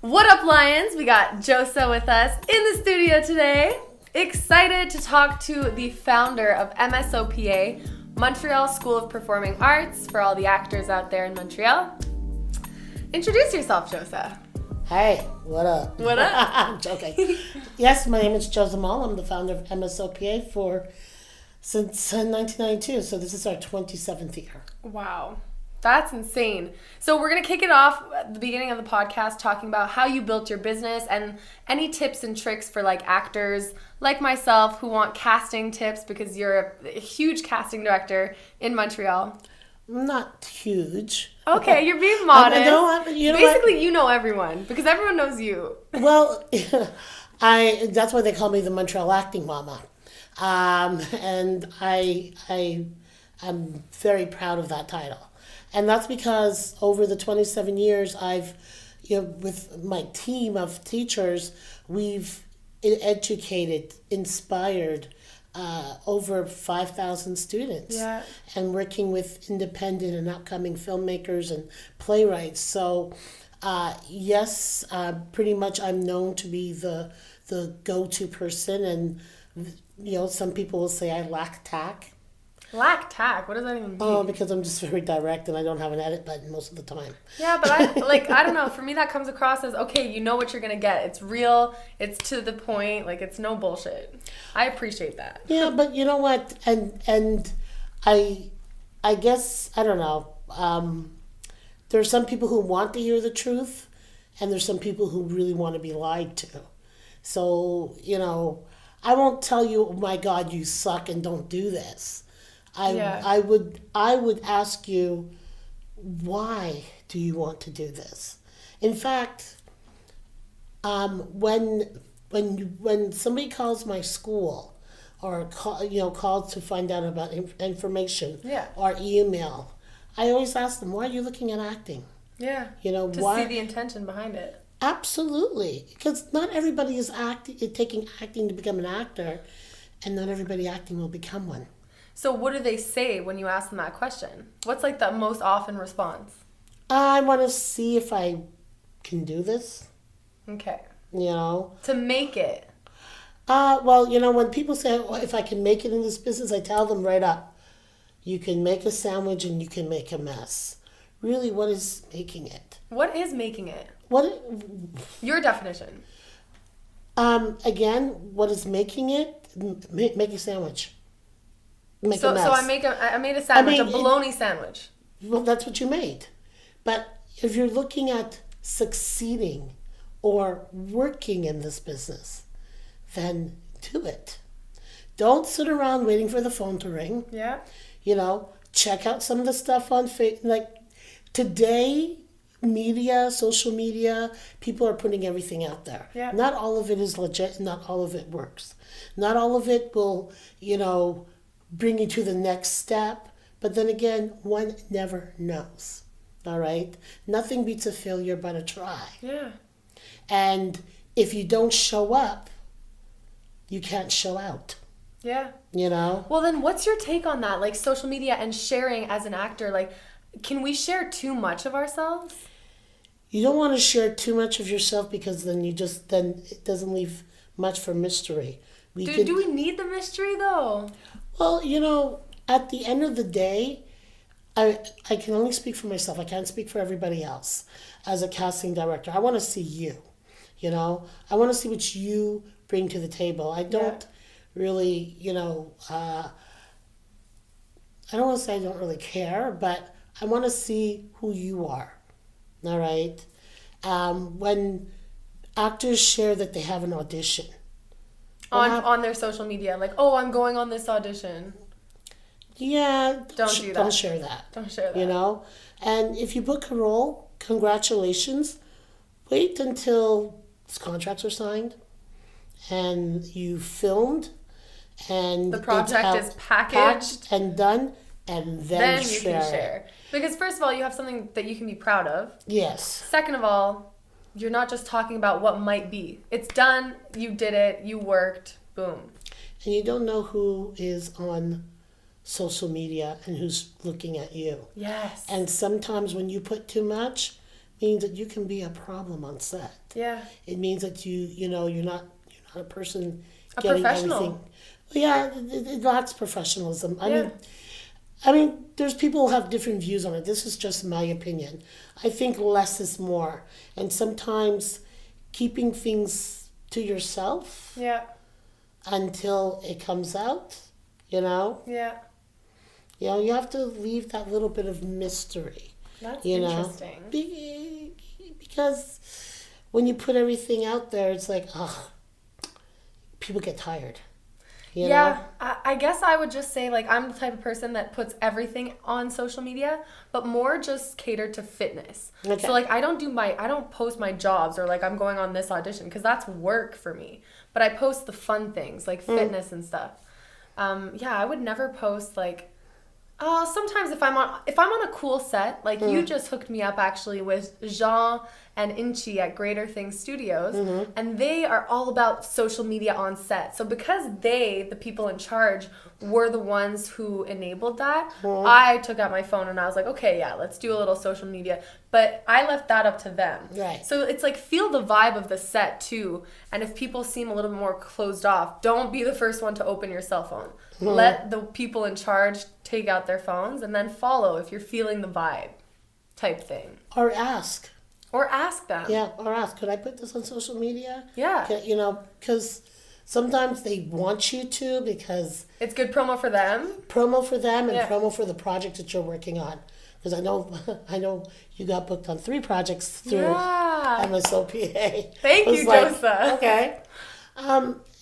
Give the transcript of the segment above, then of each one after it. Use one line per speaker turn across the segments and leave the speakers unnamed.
Whattup Lions? We got Josa with us in the studio today. Excited to talk to the founder of M.S.O.P.A, Montreal School of Performing Arts, for all the actors out there in Montreal. Introduce yourself, Josa.
Hey, what up?
What up?
I'm joking. Yes, my name is Josa Maule. I'm the founder of M.S.O.P.A since 1992, so this is our 27th year.
Wow. That's insane. So we're going to kick it off at the beginning of the podcast talking about how you built your business and any tips and tricks for like actors like myself who want casting tips because you're a huge casting director in Montreal.
Not huge.
Okay, you're being modest.
Basically,
you know everyone because everyone knows you.
Well, that's why they call me the Montreal acting mama. And I'm very proud of that title. And that's because over the 27 years I've, with my team of teachers, we've educated, inspired over 5,000 students.
Yeah.
And working with independent and upcoming filmmakers and playwrights. So, yes, pretty much I'm known to be the go-to person. And, some people will say I lack tact.
Lack tact? What does that even mean?
Oh, because I'm just very direct and I don't have an edit button most of the time.
Yeah, but I don't know. For me, that comes across as, okay, you know what you're going to get. It's real. It's to the point. Like, it's no bullshit. I appreciate that.
Yeah, but you know what? And I guess, I don't know. There are some people who want to hear the truth and there's some people who really want to be lied to. So, I won't tell you, oh my God, you suck and don't do this. I would ask you, why do you want to do this? In fact, when somebody calls my school or calls to find out about information or email, I always ask them, why are you looking at acting?
Yeah.
Why?
See the intention behind it.
Absolutely, because not everybody is taking acting to become an actor, and not everybody acting will become one.
So what do they say when you ask them that question? What's like the most often response?
I want to see if I can do this.
Okay.
To
make it.
Well, when people say, oh, if I can make it in this business, I tell them right up, you can make a sandwich and you can make a mess. Really, what is making it?
What is making it?
Your
definition.
Again, what is making it? Make a sandwich. Make a mess.
So I made a sandwich, a bologna sandwich.
Well, that's what you made. But if you're looking at succeeding or working in this business, then do it. Don't sit around waiting for the phone to ring.
Yeah.
Check out some of the stuff on Facebook. Like today, social media, people are putting everything out there.
Yeah.
Not all of it is legit. Not all of it works. Not all of it will, bring you to the next step. But then again, one never knows. All right? Nothing beats a failure but a try.
Yeah.
And if you don't show up, you can't show out.
Yeah.
Well,
then what's your take on that? Like social media and sharing as an actor, like, can we share too much of ourselves?
You don't want to share too much of yourself because then it doesn't leave much for mystery.
Do we need the mystery though?
Well, at the end of the day, I can only speak for myself. I can't speak for everybody else. As a casting director, I want to see you. I want to see what you bring to the table. I don't really, I don't want to say I don't really care, but I want to see who you are. All right? When actors share that they have an audition.
On their social media, like, oh, I'm going on this audition.
Yeah.
Don't do that.
Don't share that.
Don't share that.
And if you book a role, congratulations. Wait until contracts are signed and you filmed and
the project is packaged
and done, and then
you can share. Because first of all, you have something that you can be proud of.
Yes.
Second of all, you're not just talking about what might be. It's done. You did it. You worked. Boom.
And you don't know who is on social media and who's looking at you.
Yes.
And sometimes when you put too much, means that you can be a problem on set.
Yeah.
It means that you're not a person
A
getting
professional.
everything. Yeah, it lacks professionalism.
Yeah.
I mean, there's people who have different views on it. This is just my opinion. I think less is more, and sometimes keeping things to yourself
Yeah.
until it comes out. You know,
Yeah.
you have to leave that little bit of mystery.
That's
You know,
interesting.
Because when you put everything out there, it's like, people get tired. You know?
I guess I would just say, like, I'm the type of person that puts everything on social media, but more just catered to fitness.
Okay.
So, like, I don't post my jobs or, like, I'm going on this audition, because that's work for me. But I post the fun things, like fitness and stuff. I would never post, like, sometimes if I'm on a cool set, like you just hooked me up actually with Jean and Inchi at Greater Things Studios, and they are all about social media on set. So because the people in charge, were the ones who enabled that, I took out my phone and I was like, okay, yeah, let's do a little social media. But I left that up to them.
Right.
So it's like, feel the vibe of the set too. And if people seem a little bit more closed off, don't be the first one to open your cell phone. Let the people in charge take out their phones and then follow if you're feeling the vibe type thing.
Or ask.
Or ask them.
Yeah, or ask, could I put this on social media?
Yeah.
Because sometimes they want you to, because
It's good promo for them.
promo for them and
Yeah.
promo for the project that you're working on. Because I know you got booked on 3 projects through
Yeah.
M.S.O.P.A.
Thank
It was
you,
like,
Josa.
Okay.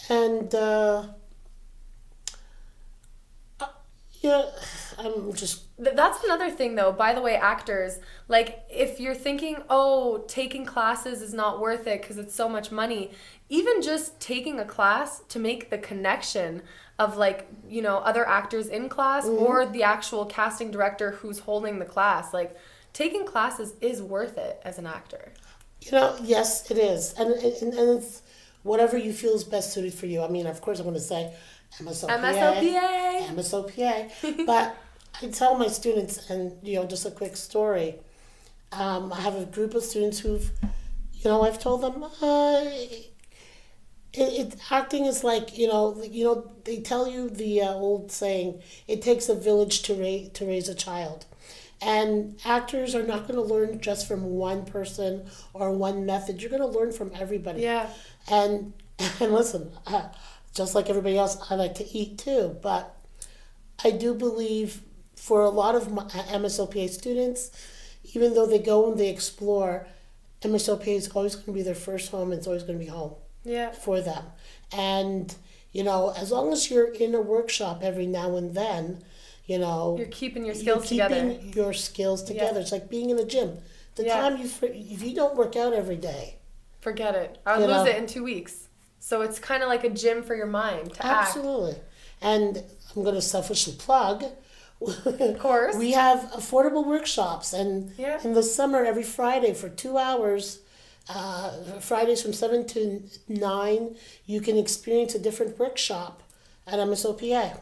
And yeah, I'm just
That's another thing, though. By the way, actors, like, if you're thinking, oh, taking classes is not worth it because it's so much money, even just taking a class to make the connection of, like, other actors in class or the actual casting director who's holding the class, like, taking classes is worth it as an actor.
Yes, it is, and it's whatever you feel is best suited for you. I mean, of course, I'm going to say M.S.O.P.A.
M.S.O.P.A.
M.S.O.P.A. But I tell my students, and just a quick story. I have a group of students who've, I've told them, acting is like, they tell you the old saying, it takes a village to raise a child. And actors are not going to learn just from one person or one method. You're going to learn from everybody.
Yeah.
And listen, just like everybody else, I like to eat too. But I do believe for a lot of my M.S.O.P.A. students, even though they go and they explore, M.S.O.P.A. is always going to be their first home, and it's always going to be home for them. And, as long as you're in a workshop every now and then,
you're keeping your skills together.
Yeah. It's like being in a gym. Time if you don't work out every day,
forget it. I'll lose it in 2 weeks. So it's kind of like a gym for your mind to
absolutely.
act.
And I'm going to selfishly plug.
Of course.
We have affordable workshops, and in the summer, every Friday for 2 hours, Fridays from 7 to 9, you can experience a different workshop at M.S.O.P.A.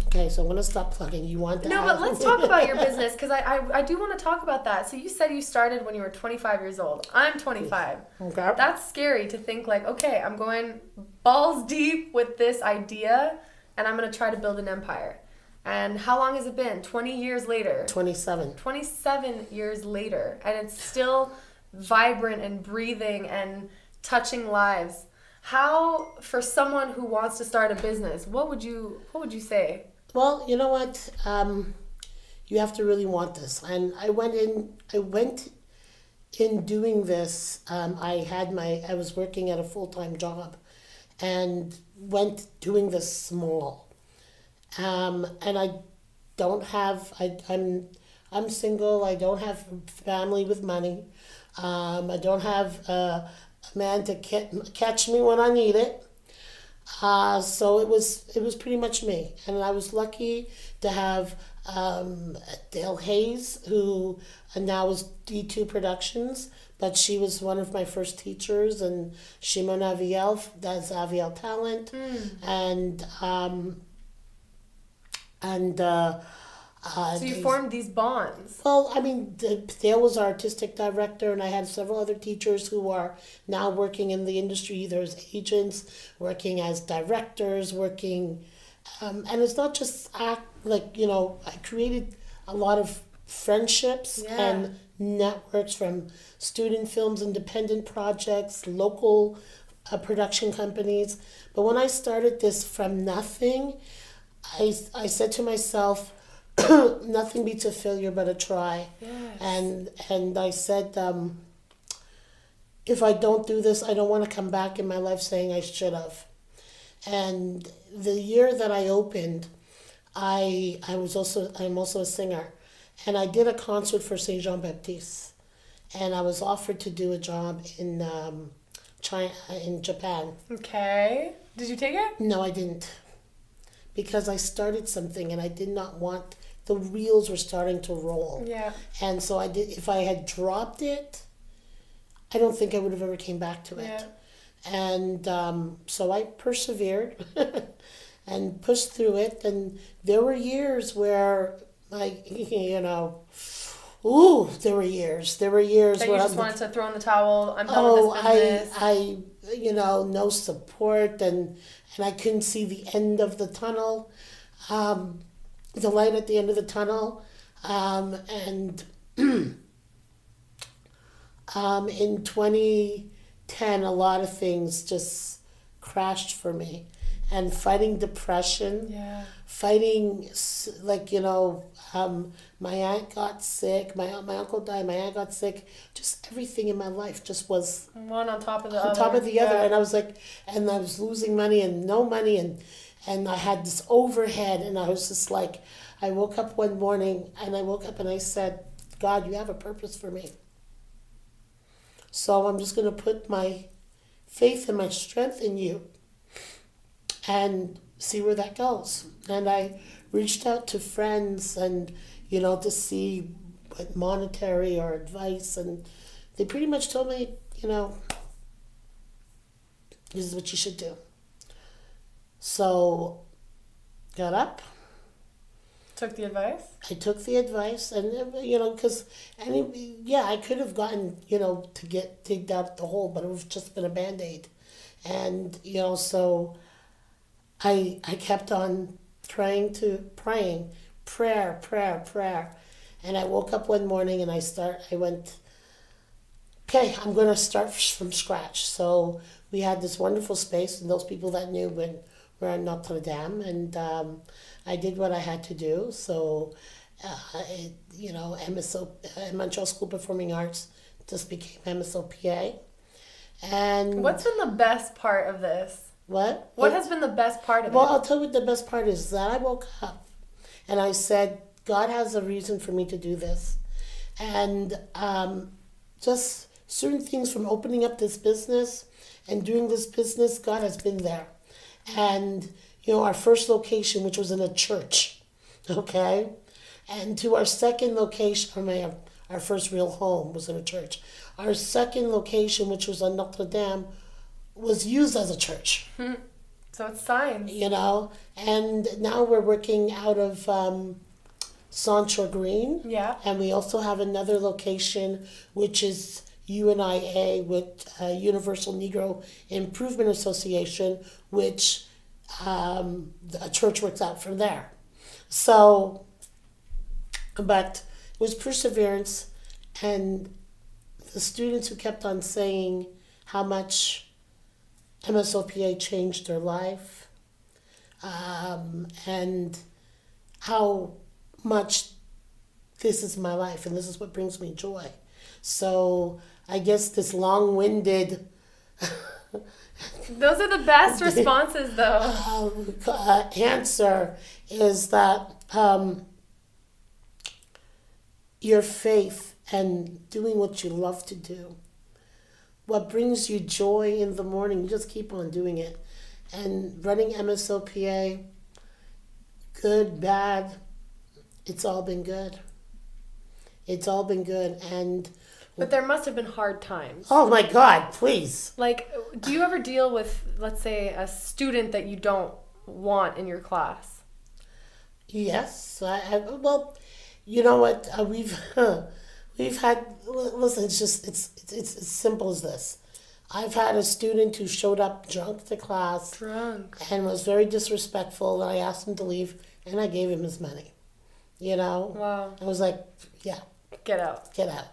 Okay, so I'm going to stop plugging. You want that?
No, but let's talk about your business, because I do want to talk about that. So you said you started when you were 25 years old. I'm 25.
Okay.
That's scary to think, like, okay, I'm going balls deep with this idea, and I'm going to try to build an empire. And how long has it been? 20 years later.
27.
27 years later, and it's still vibrant and breathing and touching lives. How, for someone who wants to start a business, what would you say?
Well, you know what? You have to really want this. And I went in doing this. I was working at a full-time job, and went doing this small. And I don't have. I'm single. I don't have family with money. I don't have a man to catch me when I need it. So it was pretty much me, and I was lucky to have Dale Hayes, who now is D2 Productions, but she was one of my first teachers, and Shimon Aviel, that's Aviel Talent, and
So you formed these bonds.
Well, I mean, Dale was our artistic director, and I had several other teachers who are now working in the industry, either as agents, working as directors, working, and it's not just act. Like, you know, I created a lot of friendships and networks from student films, independent projects, local production companies. But when I started this from nothing, I said to myself, nothing beats a failure but a try.
Yes.
And I said, if I don't do this, I don't want to come back in my life saying I should have. And the year that I opened, I'm also a singer, and I did a concert for Saint Jean Baptiste, and I was offered to do a job in China, in Japan.
Okay, did you take it?
No, I didn't, because I started something and I did not want, the wheels were starting to roll.
Yeah.
And so I did. If I had dropped it, I don't think I would have ever came back to it.
Yeah.
And so I persevered and pushed through it. And there were years where, like, you know, there were years. There were years
that
where
you just wanted to throw in the towel. I'm done with this business.
you know, no support, and I couldn't see the end of the tunnel, the light at the end of the tunnel, and in 2010, a lot of things just crashed for me, and fighting depression, fighting, like, you know, my aunt got sick, my uncle died, my aunt got sick, just everything in my life just was
one on top of the
other, and I was like, and I was losing money and no money, and I had this overhead, and I was just like, I woke up one morning, and I said, God, you have a purpose for me. So I'm just going to put my faith and my strength in you and see where that goes. And I reached out to friends and, you know, to see what monetary or advice, and they pretty much told me, you know, this is what you should do. So, got up.
Took the advice?
I took the advice, and, you know, because, I could have gotten, you know, to get digged out the hole, but it would have just been a Band-Aid. And, you know, so I kept on praying, prayer. And I woke up one morning and I went, okay, I'm going to start from scratch. So we had this wonderful space, and those people that knew were in Notre Dame, and I did what I had to do. So, you know, M.S.O.P.A, Montreal School of Performing Arts, just became M.S.O.P.A. And
what's been the best part of this?
What?
What has been the best part of it?
Well, I'll tell you what the best part is. That I woke up and I said, God has a reason for me to do this. And just certain things from opening up this business and doing this business, God has been there. And, you know, our first location, which was in a church, okay? And to our second location, our first real home was in a church. Our second location, which was on Notre Dame, was used as a church.
So it's signs.
You know, and now we're working out of Centre Green.
Yeah.
And we also have another location, which is UNIA, with Universal Negro Improvement Association, which a church works out from there. So, but it was perseverance, and the students who kept on saying how much M.S.O.P.A changed their life, and how much this is my life and this is what brings me joy. So I guess this long-winded
those are the best responses, though.
Answer is that your faith and doing what you love to do, what brings you joy in the morning, you just keep on doing it. And running M.S.O.P.A, good, bad, it's all been good. It's all been good. And
but there must have been hard times.
Oh my God, please.
Like, do you ever deal with, let's say, a student that you don't want in your class?
Yes. Well, you know what? We've had. Listen, it's as simple as this. I've had a student who showed up drunk to class
Drunk.
and was very disrespectful, and I asked him to leave, and I gave him his money. You know,
Wow.
I was like, yeah,
Get out.
get out.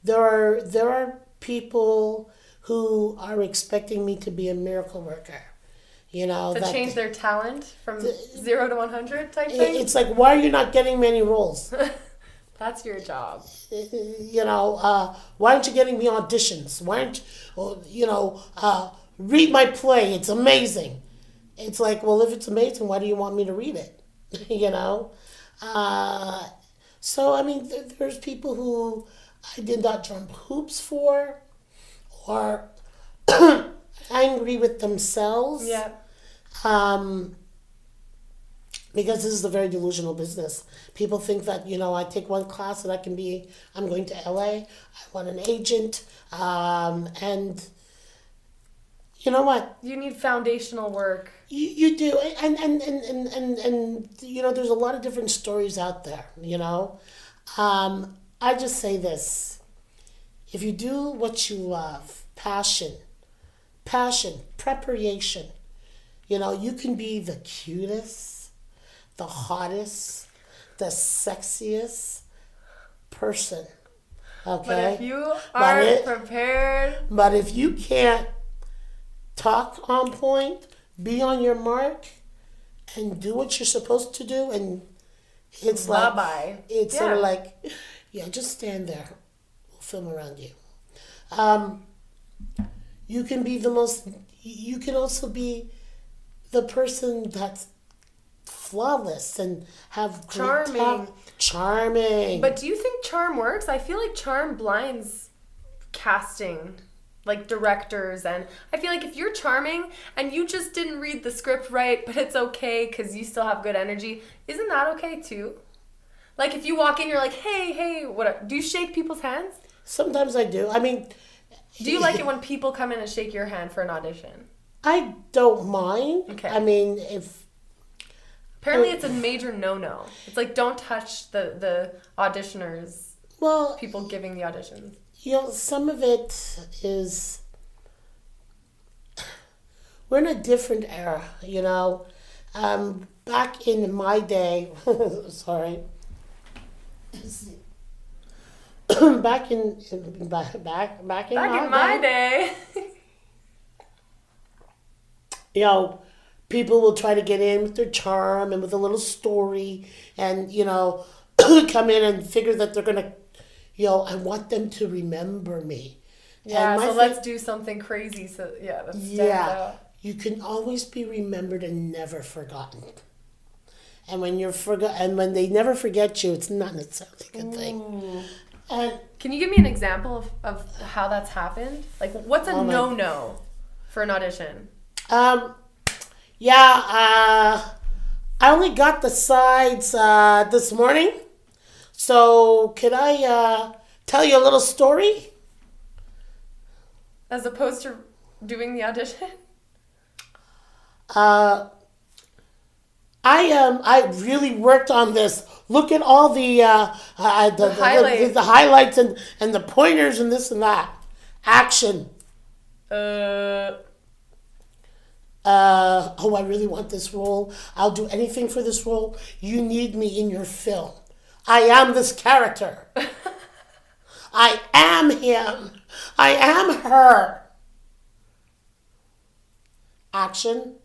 There are people who are expecting me to be a miracle worker. You know,
To
that
change their talent from 0 to 100 type thing?
it's like, why are you not getting many roles?
That's your job.
You know, why aren't you getting me auditions? Why aren't you, read my play? It's amazing. It's like, well, if it's amazing, why do you want me to read it? you know? Uh, so, I mean, there's people who I did not jump hoops for or angry with themselves.
Yeah.
Um, because this is a very delusional business. People think that, I take one class and I'm going to LA, I want an agent, and you know what?
You need foundational work.
You do, and there's a lot of different stories out there, I just say this: if you do what you love, passion, preparation, you can be the cutest, the hottest, the sexiest person. Okay?
But if you aren't prepared.
But if you can't talk on point, be on your mark, and do what you're supposed to do, and it's like,
bye-bye.
It's sort of like, just stand there. We'll film around you. You can be you can also be the person that's flawless and have
Charming.
Charming.
But do you think charm works? I feel like charm blinds casting, like directors, and I feel like if you're charming and you just didn't read the script right, but it's okay because you still have good energy, isn't that okay too? Like if you walk in, you're like, hey, what? Do you shake people's hands?
Sometimes I do. I mean,
do you like it when people come in and shake your hand for an audition?
I don't mind.
Okay.
I mean, if
apparently it's a major no-no. It's like don't touch the auditioners.
Well,
people giving the auditions.
Some of it is we're in a different era. Back in my day, sorry. back in
my day.
People will try to get in with their charm and with a little story, and come in and figure that they're gonna, I want them to remember me.
Yeah, so let's do something crazy. So let's stand out.
You can always be remembered and never forgotten. And when when they never forget you, it's not necessarily a good thing.
Ooh.
And
can you give me an example of how that's happened? Like, what's a no-no for an audition?
I only got the sides this morning. So could I tell you a little story?
As opposed to doing the audition?
I really worked on this. Look at all the
highlights.
The highlights and the pointers and this and that. Action. I really want this role. I'll do anything for this role. You need me in your film. I am this character. I am him. I am her. Action.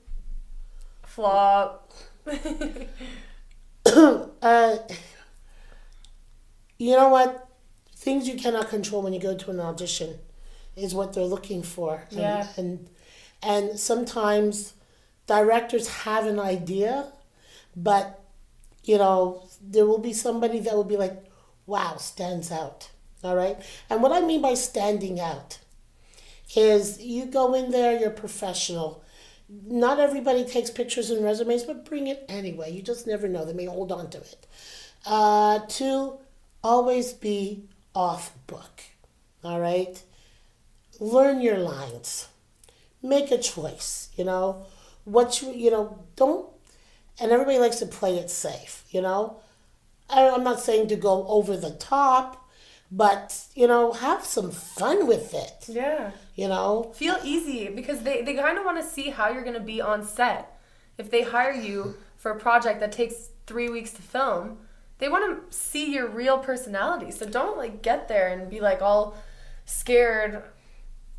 Flop.
You know what? Things you cannot control when you go to an audition is what they're looking for.
Yeah.
And sometimes directors have an idea, but there will be somebody that will be like, wow, stands out. All right? And what I mean by standing out is you go in there, you're professional. Not everybody takes pictures and resumes, but bring it anyway. You just never know. They may hold on to it. 2, always be off book. All right? Learn your lines. Make a choice. Don't. and everybody likes to play it safe, you know. I'm not saying to go over the top, but, you know, have some fun with it.
Yeah.
You know?
Feel easy, because they kind of want to see how you're going to be on set. If they hire you for a project that takes 3 weeks to film, they want to see your real personality. So don't like get there and be like all scared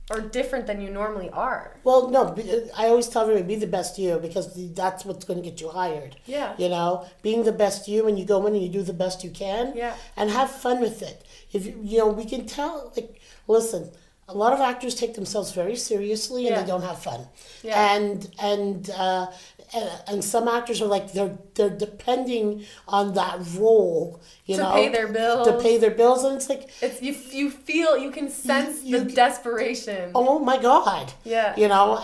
or different than you normally are.
Well, no, I always tell everybody, be the best you, because that's what's going to get you hired.
Yeah.
You know, being the best you, and you go in and you do the best you can.
Yeah.
And have fun with it. If you know, we can tell, like, listen, a lot of actors take themselves very seriously and
Yeah.
they don't have fun.
Yeah.
And some actors are like, they're depending on that role, you
To
know,
pay their bills.
to pay their bills, and it's like,
It's you feel, you can sense
You-
the desperation.
oh my God.
Yeah.
You know,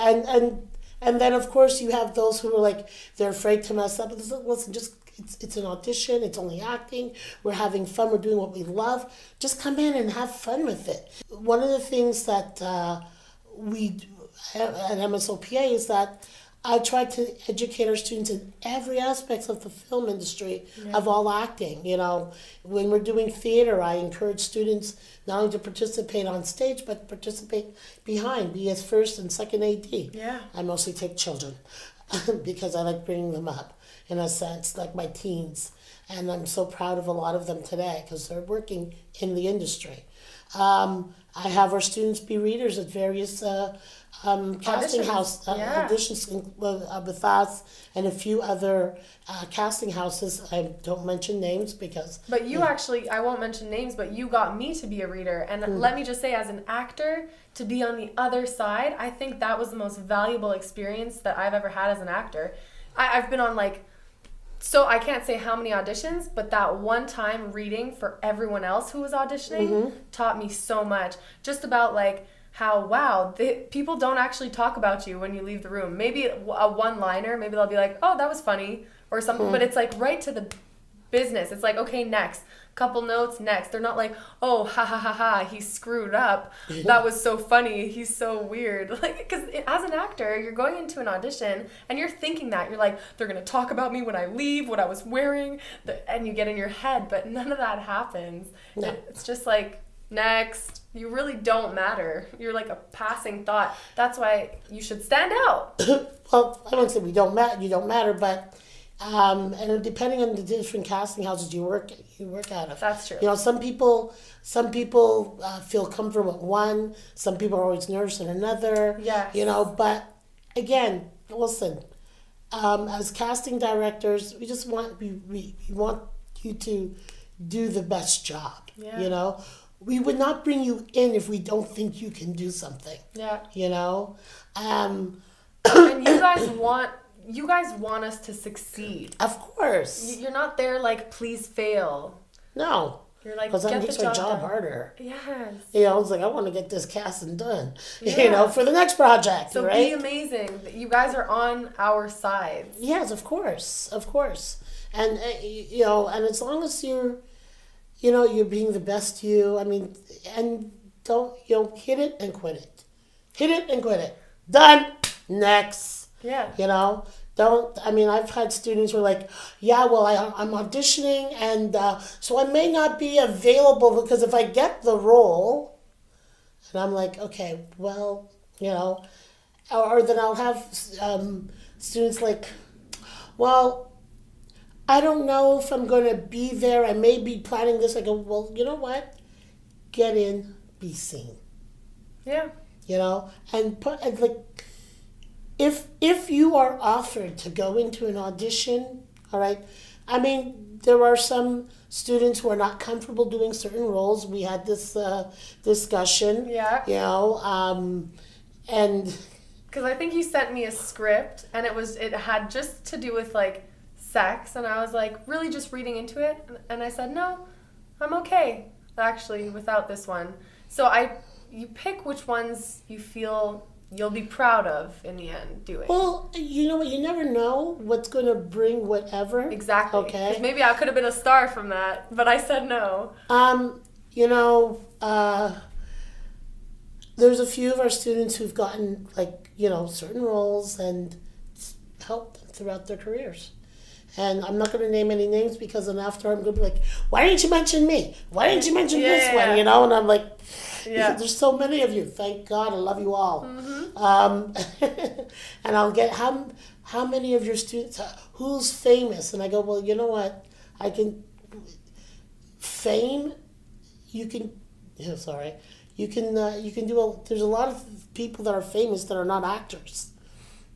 and then of course you have those who are like, they're afraid to mess up. Listen, just it's an audition. It's only acting. We're having fun. We're doing what we love. Just come in and have fun with it. One of the things that we do at M.S.O.P.A is that I try to educate our students in every aspect of the film industry, of all acting. You know, when we're doing theater, I encourage students not only to participate on stage, but participate behind, be as first and second AD.
Yeah.
I mostly take children because I like bringing them up, in a sense, like my teens. And I'm so proud of a lot of them today because they're working in the industry. I have our students be readers at various casting
Auditions.
house
Yeah.
auditions with us and a few other casting houses. I don't mention names because.
But you actually, I won't mention names, but you got me to be a reader. And let me just say, as an actor, to be on the other side, I think that was the most valuable experience that I've ever had as an actor. I've been on so I can't say how many auditions, but that one time reading for everyone else who was auditioning taught me so much. Just about how, wow, people don't actually talk about you when you leave the room. Maybe a one-liner, maybe they'll be like, oh, that was funny, or something, but it's right to the business. It's like, okay, next. Couple notes, next. They're not like, oh, ha ha ha ha, he screwed up. That was so funny. He's so weird. Because as an actor, you're going into an audition and you're thinking that. You're like, they're going to talk about me when I leave, what I was wearing, and you get in your head, but none of that happens.
No.
It's just like, next. You really don't matter. You're like a passing thought. That's why you should stand out.
Well, I don't say we don't matter. You don't matter, but and depending on the different casting houses you work out of.
That's true.
You know, some people feel comfortable at one. Some people are always nervous in another.
Yeah.
You know, but again, listen. As casting directors, we just want we want you to do the best job.
Yeah.
You know, we would not bring you in if we don't think you can do something.
Yeah.
You know,
And you guys want us to succeed.
of course.
You're not there please fail.
No.
You're like,
Because that
get the
makes
job
our job
done.
harder.
Yes.
You know, it's like, I want to get this cast and done,
Yeah.
you know, for the next project,
So
right?
be amazing. You guys are on our side.
Yes, of course. And, you know, and as long as you're being the best you, I mean, and don't, hit it and quit it. Hit it and quit it. Done. Next.
Yeah.
You know, I've had students who are like, yeah, well, I'm auditioning, and so I may not be available because if I get the role, and I'm like, okay, well, you know, or then I'll have students like, well, I don't know if I'm going to be there. I may be planning this. I go, well, you know what? Get in, be seen.
Yeah.
You know, and if you are offered to go into an audition, all right, I mean, there are some students who are not comfortable doing certain roles. We had this discussion.
Yeah.
You know, and
Because I think you sent me a script and it had just to do with sex, and I was really just reading into it, and I said, no, I'm okay actually without this one. So you pick which ones you feel you'll be proud of in the end doing.
well, you know what? You never know what's going to bring whatever.
Exactly.
Okay.
'Cause maybe I could have been a star from that, but I said no.
You know, there's a few of our students who've gotten certain roles and it's helped them throughout their careers. And I'm not going to name any names because then after I'm going to be like, why didn't you mention me? Why didn't you mention this one? You know, and I'm like, there's so many of you. Thank God, I love you all. And I'll get how many of your students, who's famous? And I go, well, you know what? I can, fame, you can, you can do there's a lot of people that are famous that are not actors.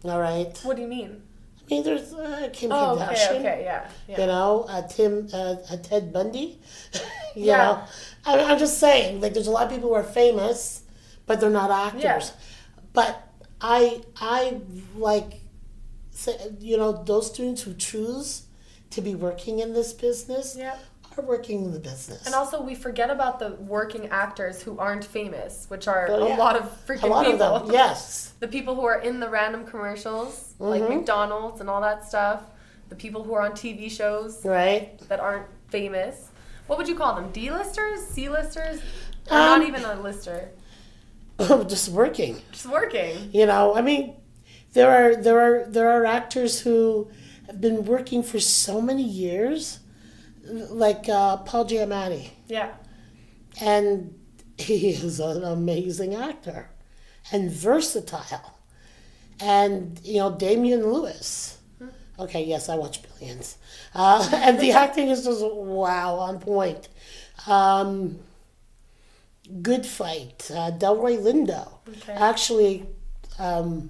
All right.
What do you mean?
I mean, there's Kim Kardashian.
Okay, yeah.
You know, Ted Bundy. you know, I'm just saying, like, there's a lot of people who are famous, but they're not actors. Yeah. But I like, you know, those students who choose to be working in this business. Yeah. Are working in the business.
And also, we forget about the working actors who aren't famous, which are a lot of freaking people.
Of them, yes.
The people who are in the random commercials, like McDonald's and all that stuff. The people who are on TV shows that aren't famous. What would you call them? D-listers? C-listers? Or not even a lister?
Just working.
Just working.
You know, I mean, there are actors who have been working for so many years. Like Paul Giamatti. Yeah. And he is an amazing actor and versatile. And, you know, Damian Lewis. Okay, yes, I watch Billions. And the acting is just, wow, on point. Good Fight. Delroy Lindo. Okay. Actually, oh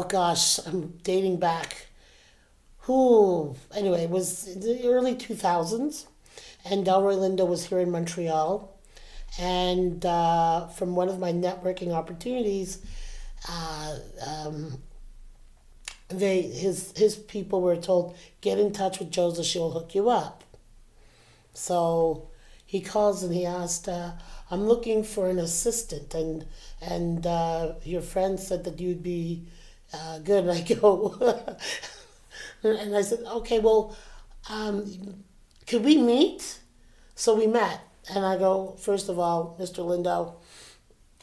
gosh, I'm dating back. Anyway, it was in the early 2000s, and Delroy Lindo was here in Montreal. And from one of my networking opportunities, his people were told, get in touch with Josa, she'll hook you up. So he calls and he asked, I'm looking for an assistant, and your friend said that you'd be good. And I go... And I said, okay, well, could we meet? So we met. And I go, first of all, Mr. Lindo.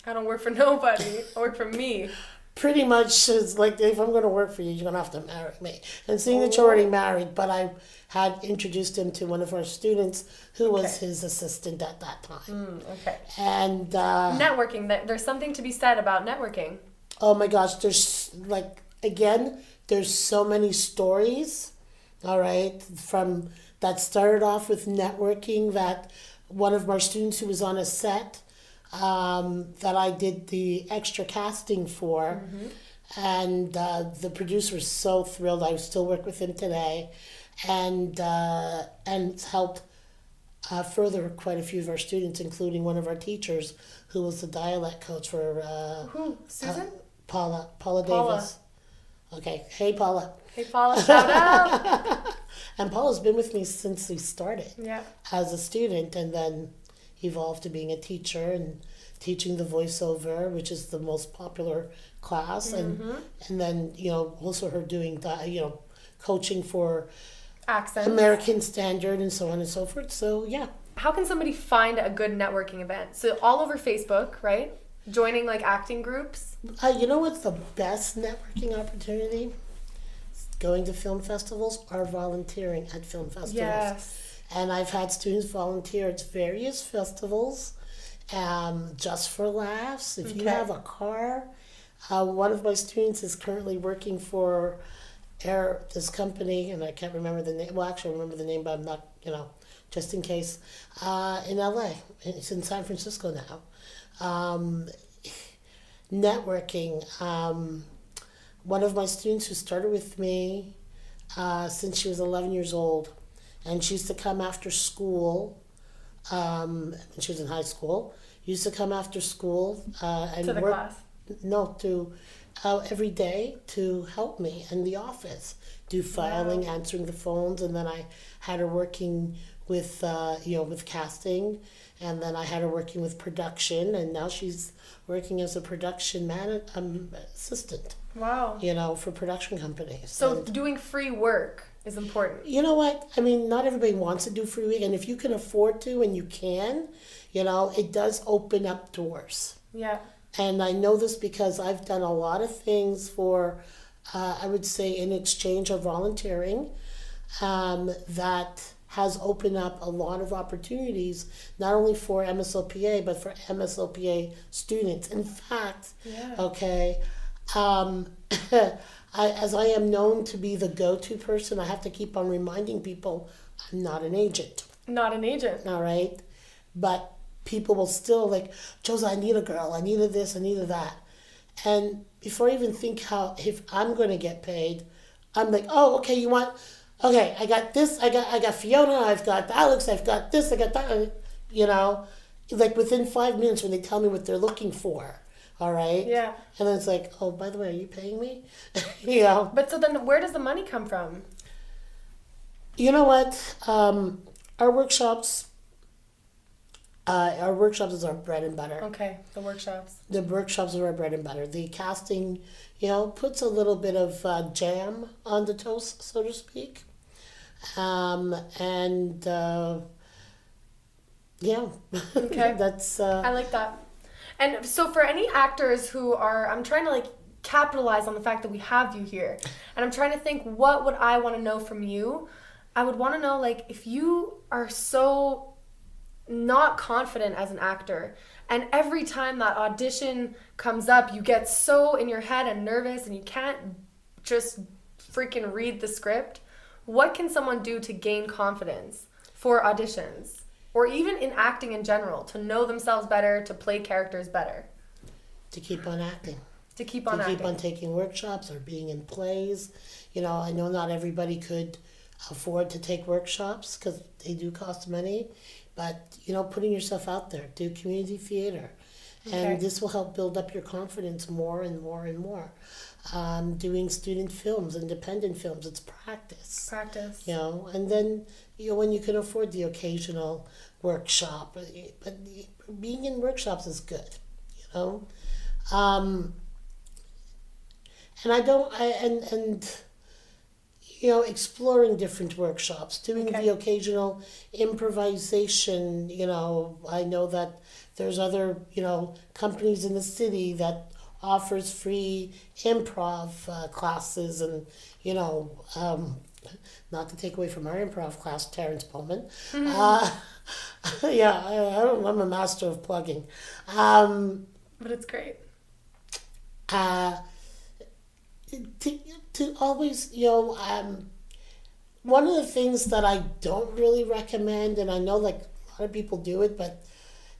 I don't work for nobody. I work for me.
Pretty much, it's like, if I'm going to work for you, you're going to have to marry me. And seeing that you're already married, but I had introduced him to one of our students who was his assistant at that time. Okay. And
networking. There's something to be said about networking.
Oh my gosh, there's like, again... There's so many stories, all right, from that started off with networking, that one of our students who was on a set that I did the extra casting for, and the producer was so thrilled. I still work with him today, and it's helped further quite a few of our students, including one of our teachers who was the dialect coach for...
Who? Susan?
Paula Davis. Okay. Hey, Paula.
Hey, Paula. Shout out.
And Paula's been with me since we started as a student, and then evolved to being a teacher and teaching the voiceover, which is the most popular class. And then, you know, also her doing, coaching for
accents,
American Standard, and so on and so forth. So, yeah.
How can somebody find a good networking event? So all over Facebook, right? Joining like acting groups?
You know what's the best networking opportunity? Going to film festivals or volunteering at film festivals. Yes. And I've had students volunteer at various festivals just for laughs. If you have a car, one of my students is currently working for this company, and I can't remember the name. Well, actually, I remember the name, but I'm not, just in case, in LA. It's in San Francisco now. Networking. One of my students who started with me since she was 11 years old, and she used to come after school, when she was in high school, used to come after school and
to the
work.
Class?
No, every day to help me in the office, do filing, answering the phones, and then I had her working with with casting, and then I had her working with production, and now she's working as a production assistant.
Wow.
For production companies.
So doing free work is important.
You know what? I mean, not everybody wants to do free work, and if you can afford to and you can, it does open up doors.
Yeah.
And I know this because I've done a lot of things for I would say in exchange of volunteering, that has opened up a lot of opportunities, not only for M.S.O.P.A, but for M.S.O.P.A students. In fact, okay, as I am known to be the go-to person, I have to keep on reminding people I'm not an agent.
Not an agent.
All right? But people will still like, Josa, I need a girl. I need a this. I need a that. And before I even think if I'm going to get paid, I'm like, oh, okay, you want, okay, I got this. I got Fiona. I've got Alex. I've got this. I got that. You know, like within 5 minutes when they tell me what they're looking for. All right.
Yeah.
And then it's like, oh, by the way, are you paying me? You know.
But so then, where does the money come from?
You know what? Our workshops. Our workshops is our bread and butter.
Okay, the workshops.
The workshops are our bread and butter. The casting, puts a little bit of jam on the toast, so to speak. Yeah.
Okay.
That's.
I like that. And so for any actors who are, I'm trying to like capitalize on the fact that we have you here. And I'm trying to think, what would I want to know from you? I would want to know, like, if you are so not confident as an actor, and every time that audition comes up, you get so in your head and nervous and you can't just freaking read the script, what can someone do to gain confidence for auditions? Or even in acting in general, to know themselves better, to play characters better.
To keep on acting.
To keep on acting.
To keep on taking workshops or being in plays. I know not everybody could afford to take workshops because they do cost money. But, putting yourself out there. Do community theater.
Okay.
And this will help build up your confidence more and more and more. Doing student films, independent films, it's practice.
Practice.
And then, when you can afford the occasional workshop, but being in workshops is good, and exploring different workshops, doing the occasional improvisation. I know that there's other, companies in the city that offers free improv classes, and not to take away from our improv class, Terrence Bowman. I'm a master of plugging.
But it's great.
To always, one of the things that I don't really recommend, and I know like a lot of people do it, but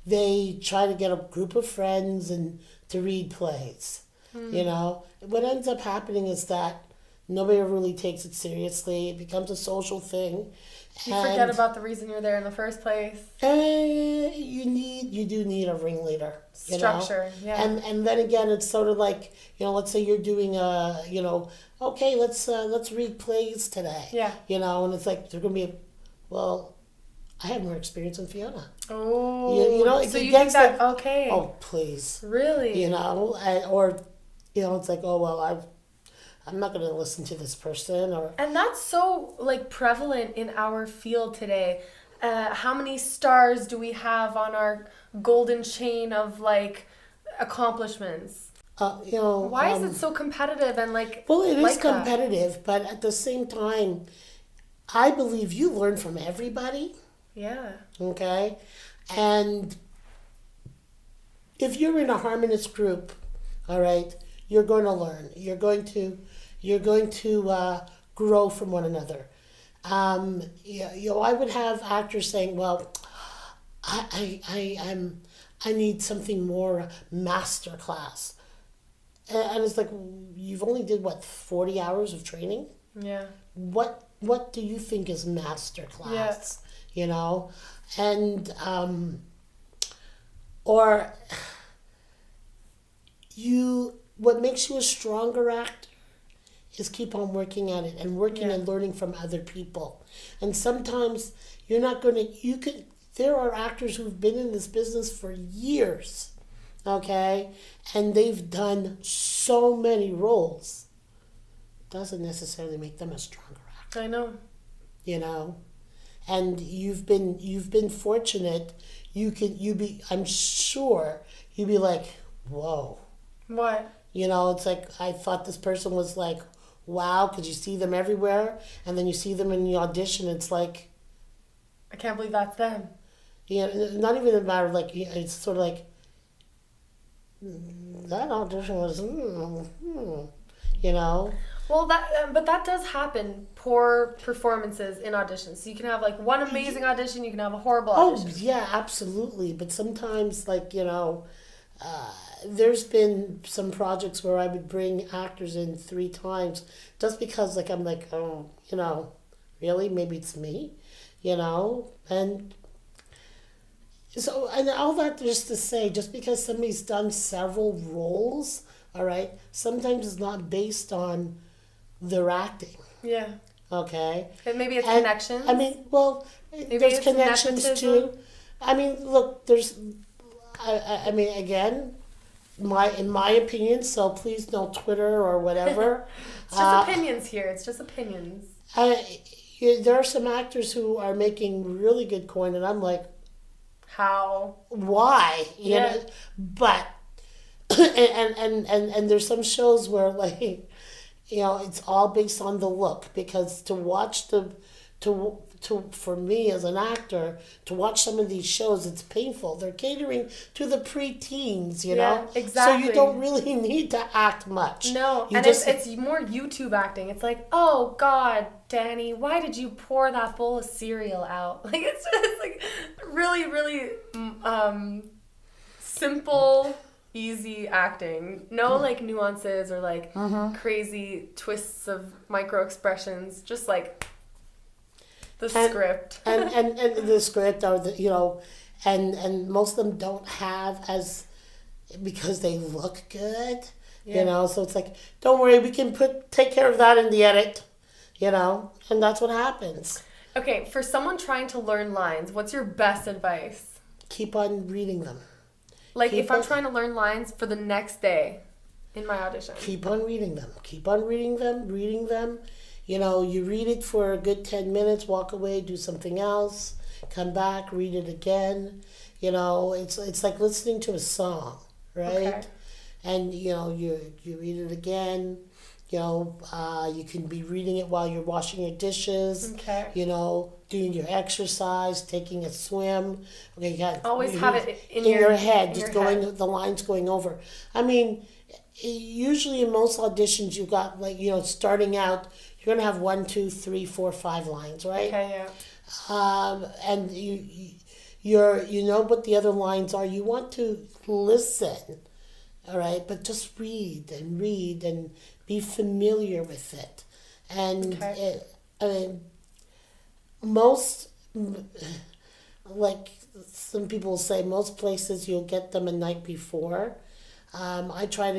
they try to get a group of friends and to read plays. What ends up happening is that nobody really takes it seriously. It becomes a social thing.
You forget about the reason you're there in the first place.
You do need a ringleader.
Structure, yeah.
And then again, it's sort of like, let's say you're doing okay, let's read plays today.
Yeah.
And it's like they're gonna be, I have more experience than Fiona.
Oh. So you think that, okay.
Oh, please.
Really?
It's like, oh well, I'm not going to listen to this person.
And that's so like prevalent in our field today. How many stars do we have on our golden chain of like accomplishments? Why is it so competitive and like?
Well, it is
that?
competitive, but at the same time, I believe you learn from everybody.
Yeah.
Okay, and if you're in a harmonious group, all right, you're going to learn. You're going to grow from one another. I would have actors saying, "Well, I need something more master class," and it's like, you've only did 40 hours of training?
Yeah.
What do you think is master class? Yeah. And or what makes you a stronger actor is keep on working at it and working and learning from other people. And sometimes you're not going to, there are actors who've been in this business for years, okay? And they've done so many roles. Doesn't necessarily make them a stronger actor.
I know.
And you've been fortunate. I'm sure you'd be like, whoa.
What?
It's like, I thought this person was like wow, because you see them everywhere, and then you see them in the audition. It's like,
I can't believe that's them.
you know, not even a matter of like, it's sort of like, that audition was, you know.
Well, but that does happen. Poor performances in auditions. So you can have like one amazing audition, you can have a horrible audition.
Oh yeah, absolutely. But sometimes, like, there's been some projects where I would bring actors in 3 times just because, like, I'm like, oh, really, maybe it's me, and so, and all that just to say, just because somebody's done several roles, all right, sometimes it's not based on their acting.
Yeah.
Okay.
And maybe it's connections.
I mean, well,
maybe
there's
it's
connections
nepotism.
too. I mean, look, I mean, again, in my opinion, so please no Twitter or whatever.
It's just opinions here. It's just opinions.
There are some actors who are making really good coin, and I'm like,
how?
Why? You know, but and there's some shows where, like, it's all based on the look, because to watch for me as an actor, to watch some of these shows, it's painful. They're catering to the preteens, you know?
Exactly.
So you don't really need to act much.
No,
you
it's more YouTube acting. It's like, oh God, Danny, why did you pour that bowl of cereal out? Like, it's just like really, really simple, easy acting. No like nuances or like crazy twists of micro expressions. Just like the script.
and the script, or and most of them don't have as, because they look good, so it's like, don't worry, we can take care of that in the edit, and that's what happens.
Okay, for someone trying to learn lines, what's your best advice?
Keep on reading them.
Like, if I'm trying to learn lines for the next day in my audition.
Keep on reading them. Keep on reading them. You read it for a good 10 minutes, walk away, do something else, come back, read it again. It's like listening to a song, right?
Okay.
And, you read it again. You can be reading it while you're washing your dishes.
Okay.
Doing your exercise, taking a swim. Okay, you got
always have it in
your head, just going
head.
the lines going over. I mean, usually in most auditions, you've got, like, starting out, you're gonna have 1, 2, 3, 4, 5 lines, right?
Okay, yeah.
And you know what the other lines are. You want to listen, all right, but just read and be familiar with it. And most, like some people say, most places you'll get them a night before. I try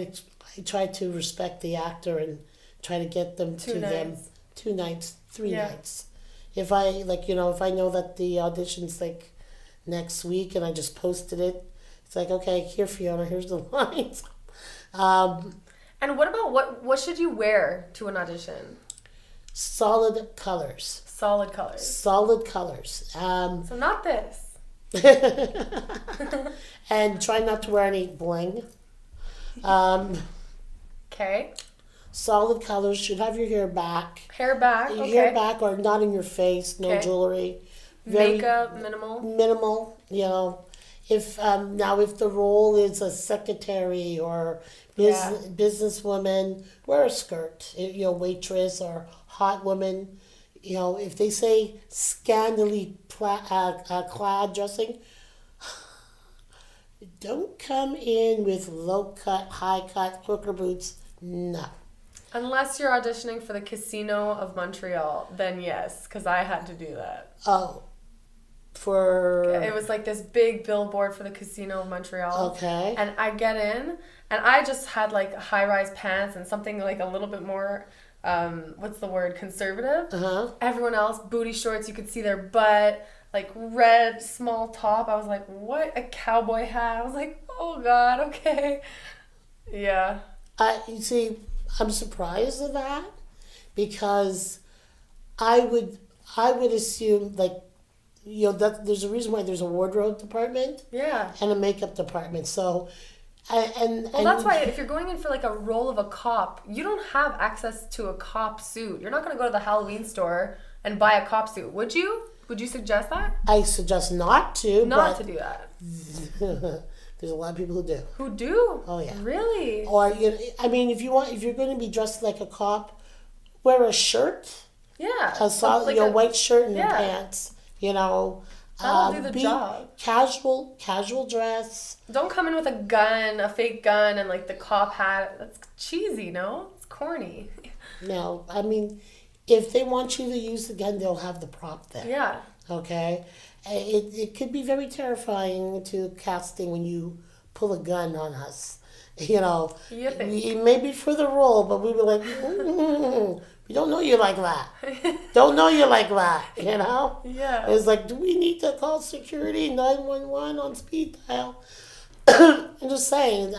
to respect the actor and try to get them them 2 nights, 3 nights. If I if I know that the audition's like next week and I just posted it, it's like, okay, here, Fiona, here's the lines.
And what about what should you wear to an audition?
Solid colors.
Solid colors.
Solid colors.
So not this.
And try not to wear any bling.
Okay.
Solid colors. Should have your hair back.
Hair back. Okay.
Hair back, or not in your face. No jewelry.
Makeup minimal.
Minimal. If if the role is a secretary or businesswoman, wear a skirt. Waitress or hot woman. If they say scantily clad dressing, don't come in with low cut, high cut, hooker boots. No.
Unless you're auditioning for the Casino of Montreal, then yes, because I had to do that.
Oh.
It was like this big billboard for the Casino of Montreal.
Okay.
And I get in, and I just had like high-rise pants and something like a little bit more, what's the word, conservative.
Uh-huh.
Everyone else, booty shorts, you could see their butt, like red small top. I was like, what? A cowboy hat? I was like, oh God, okay. Yeah.
You see, I'm surprised at that, because I would assume, like, that there's a reason why there's a wardrobe department.
Yeah.
And a makeup department. So
Well, that's why if you're going in for like a role of a cop, you don't have access to a cop suit. You're not going to go to the Halloween store and buy a cop suit, would you? Would you suggest that?
I suggest not to.
Not to do that.
There's a lot of people who do.
Who do?
Oh yeah.
Really?
Or if you're going to be dressed like a cop, wear a shirt.
Yeah.
Your white shirt and your pants.
That'll do the job.
Casual dress.
Don't come in with a fake gun, and like the cop hat. That's cheesy, no? It's corny.
No, I mean, if they want you to use the gun, they'll have the prop there.
Yeah.
Okay? It could be very terrifying to casting when you pull a gun on us. It may be for the role, but we were like, we don't know you like that. Don't know you like that,
Yeah.
It's like, do we need to call security 911 on speed dial? I'm just saying,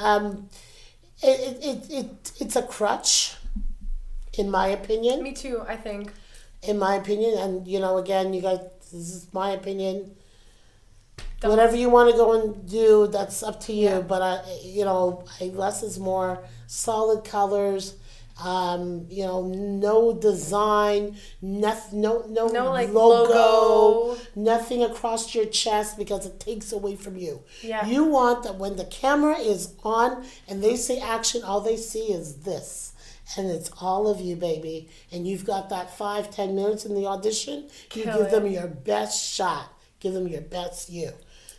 it's a crutch, in my opinion.
Me too, I think.
In my opinion, and again, you guys, this is my opinion. Whatever you want to go and do, that's up to you. Yeah. But less is more. Solid colors. No design, no
like
logo, nothing across your chest because it takes away from you.
Yeah.
You want that when the camera is on and they say action, all they see is this. And it's all of you, baby. And you've got that 5-10 minutes in the audition. You give them your best shot. Give them your best you.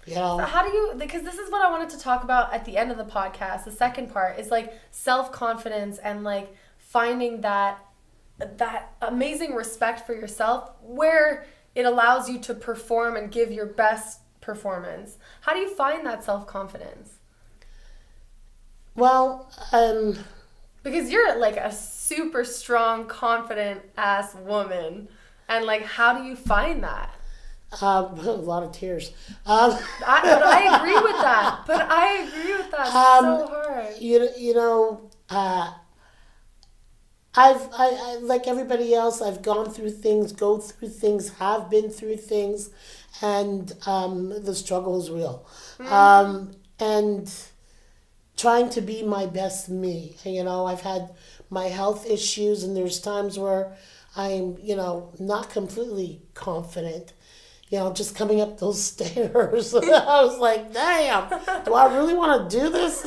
So how do you, because this is what I wanted to talk about at the end of the podcast. The second part is like self-confidence and like finding that amazing respect for yourself where it allows you to perform and give your best performance. How do you find that self-confidence?
Well,
because you're like a super strong, confident ass woman. And like, how do you find that?
A lot of tears.
But I agree with that. So hard.
I like everybody else. I've gone through things, go through things, have been through things, and the struggle is real. Mm-hmm. And trying to be my best me. I've had my health issues, and there's times where I'm, not completely confident. Just coming up those stairs. I was like, damn, do I really want to do this?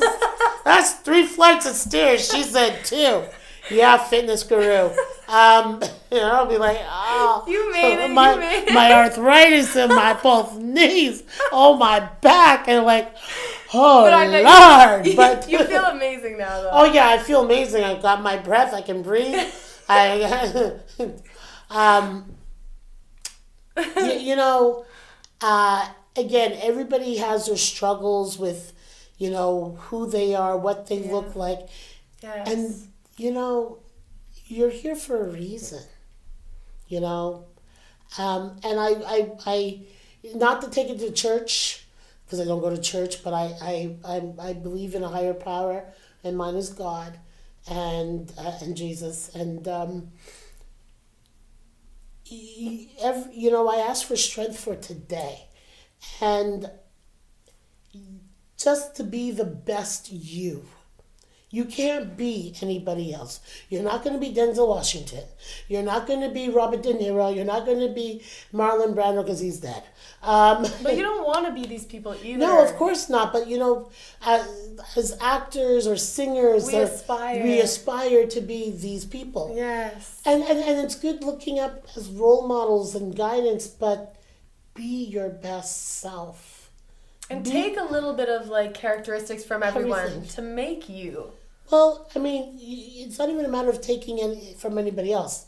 That's 3 flights of stairs. She said 2. Yeah, fitness guru. I'll be like, oh.
You made it,
my arthritis in my both knees. Oh, my back. And like, oh, Lord. But
you feel amazing now, though.
Oh, yeah, I feel amazing. I got my breath. I can breathe. Again, everybody has their struggles with, who they are, what they look like.
Yes.
And, you're here for a reason, And I not to take it to church, because I don't go to church, but I believe in a higher power, and mine is God and Jesus. And, I ask for strength for today, and just to be the best you. You can't be anybody else. You're not going to be Denzel Washington. You're not going to be Robert De Niro. You're not going to be Marlon Brando because he's dead.
But you don't want to be these people either.
No, of course not. But, as actors or singers, we aspire to be these people.
Yes.
And it's good looking up as role models and guidance, but be your best self.
And take a little bit of like characteristics from everyone to make you.
Well, I mean, it's not even a matter of taking any from anybody else,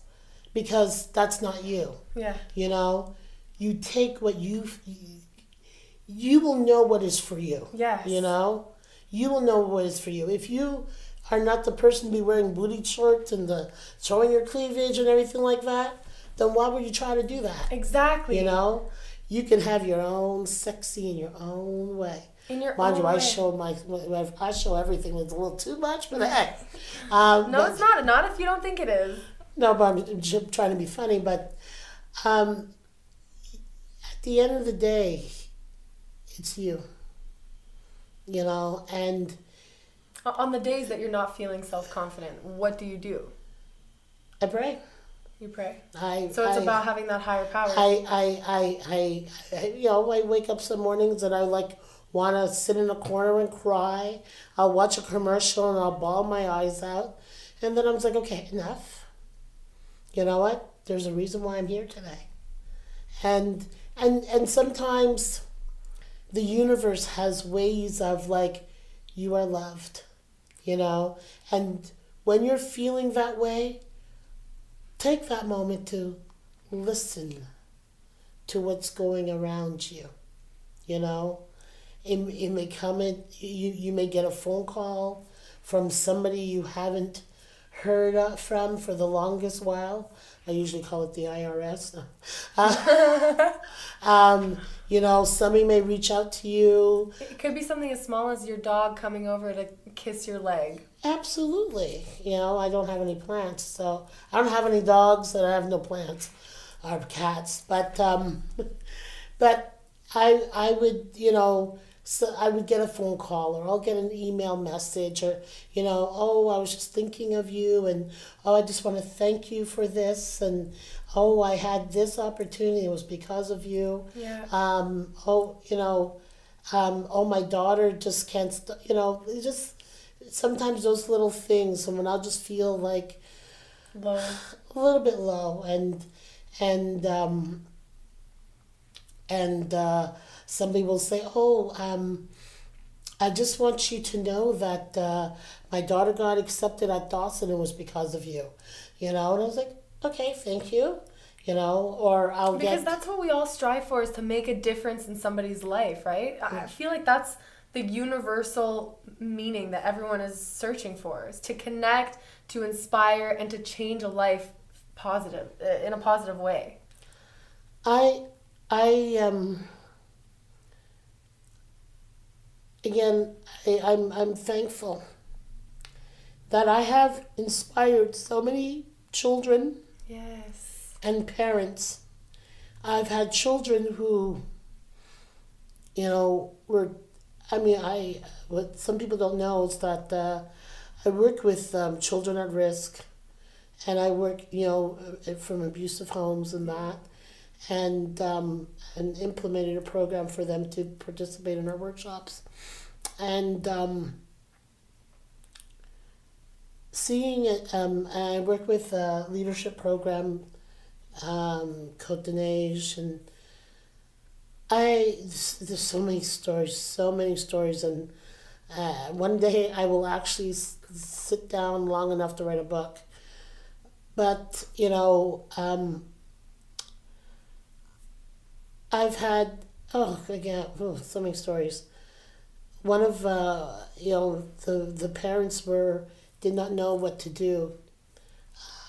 because that's not you.
Yeah.
You take what you will know what is for you.
Yes.
You will know what is for you. If you are not the person to be wearing booty shorts and showing your cleavage and everything like that, then why would you try to do that?
Exactly.
You can have your own sexy in your own way.
In your
Mind
own
you,
way.
I show everything that's a little too much, but heck.
No, it's not. Not if you don't think it is.
No, but I'm trying to be funny. But at the end of the day, it's you. And
On the days that you're not feeling self-confident, what do you do?
I pray.
You pray.
So
it's about having that higher power.
I wake up some mornings and I want to sit in a corner and cry. I'll watch a commercial and I'll bawl my eyes out. And then I'm just like, okay, enough. You know what? There's a reason why I'm here today. And sometimes the universe has ways of you are loved, and when you're feeling that way, take that moment to listen to what's going around you. It may come in, you may get a phone call from somebody you haven't heard from for the longest while. I usually call it the IRS. Somebody may reach out to you.
It could be something as small as your dog coming over to kiss your leg.
Absolutely. I don't have any plants, so I don't have any dogs and I have no plants or cats. But I would, so I would get a phone call or I'll get an email message or, oh, I was just thinking of you and, oh, I just want to thank you for this and, oh, I had this opportunity. It was because of you.
Yeah.
My daughter just can't, just sometimes those little things and when I'll just feel
low.
A little bit low and somebody will say, I just want you to know that my daughter got accepted at Dawson and it was because of you. And I was like, okay, thank you. Or
because that's what we all strive for, is to make a difference in somebody's life, right? Yeah. I feel like that's the universal meaning that everyone is searching for, is to connect, to inspire, and to change a life in a positive way.
I'm thankful that I have inspired so many children.
Yes.
And parents. I've had children who, what some people don't know is that I work with children at risk, and I work, from abusive homes and that, and implemented a program for them to participate in our workshops. And seeing it, I work with a leadership program, Côte de Neige, and there's so many stories, and one day I will actually sit down long enough to write a book. But I've had so many stories. One of the parents did not know what to do.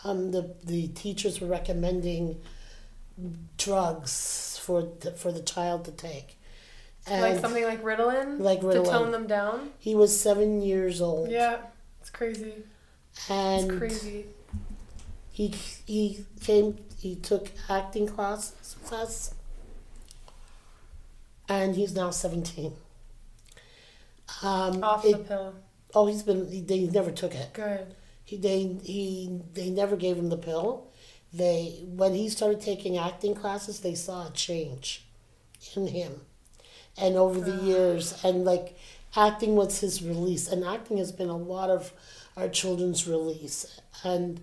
The teachers were recommending drugs for the child to take. And
like something like Ritalin? To tone them down?
He was 7 years old.
Yeah, it's crazy.
And
it's crazy.
He took acting classes with us, and he's now 17.
Off the pill.
Oh, he never took it.
Good.
They never gave him the pill. When he started taking acting classes, they saw a change in him, and over the years, and acting was his release, and acting has been a lot of our children's release. And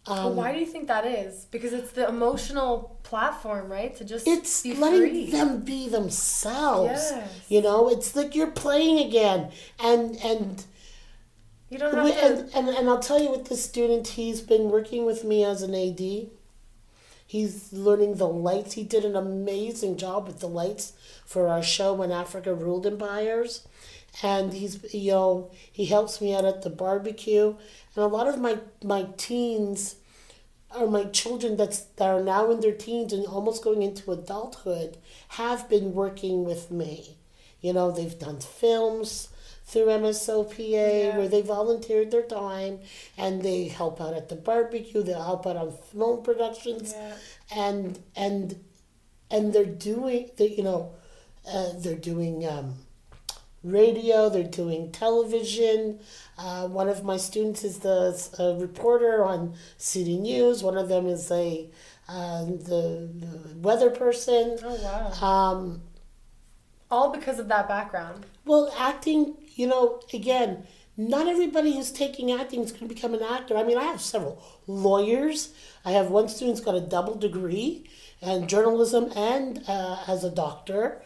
why do you think that is? Because it's the emotional platform, right? To just
it's
be
letting
free.
them be themselves.
Yes.
It's like you're playing again, and.
You don't have to...
And I'll tell you, with this student, he's been working with me as an AD. He's learning the lights. He did an amazing job with the lights for our show When Africa Ruled Empires. And he helps me out at the barbecue. And a lot of my teens, or my children that are now in their teens and almost going into adulthood, have been working with me. They've done films through M.S.O.P.A, where they volunteered their time and they help out at the barbecue. They'll help out on film productions, and they're doing radio, they're doing television. One of my students is a reporter on City News. One of them is the weather person.
Oh, wow.
Um,
All because of that background.
well, acting, again, not everybody who's taking acting is going to become an actor. I mean, I have several lawyers. I have one student's got a double degree in journalism and as a doctor.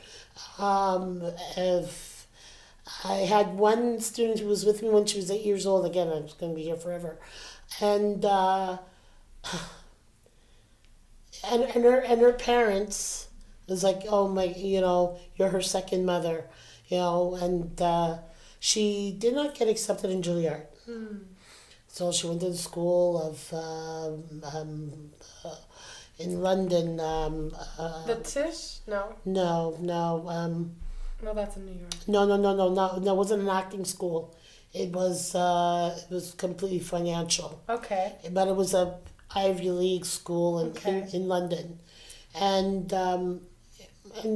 If I had one student who was with me when she was 8 years old. Again, I'm just going to be here forever, and her parents was like, oh my, you're her second mother, and she did not get accepted in Juilliard. So she went to the school of in London.
The Tisch? No.
No.
No, that's in New York.
No. It wasn't an acting school. It was completely financial.
Okay.
But it was a Ivy League school in London, and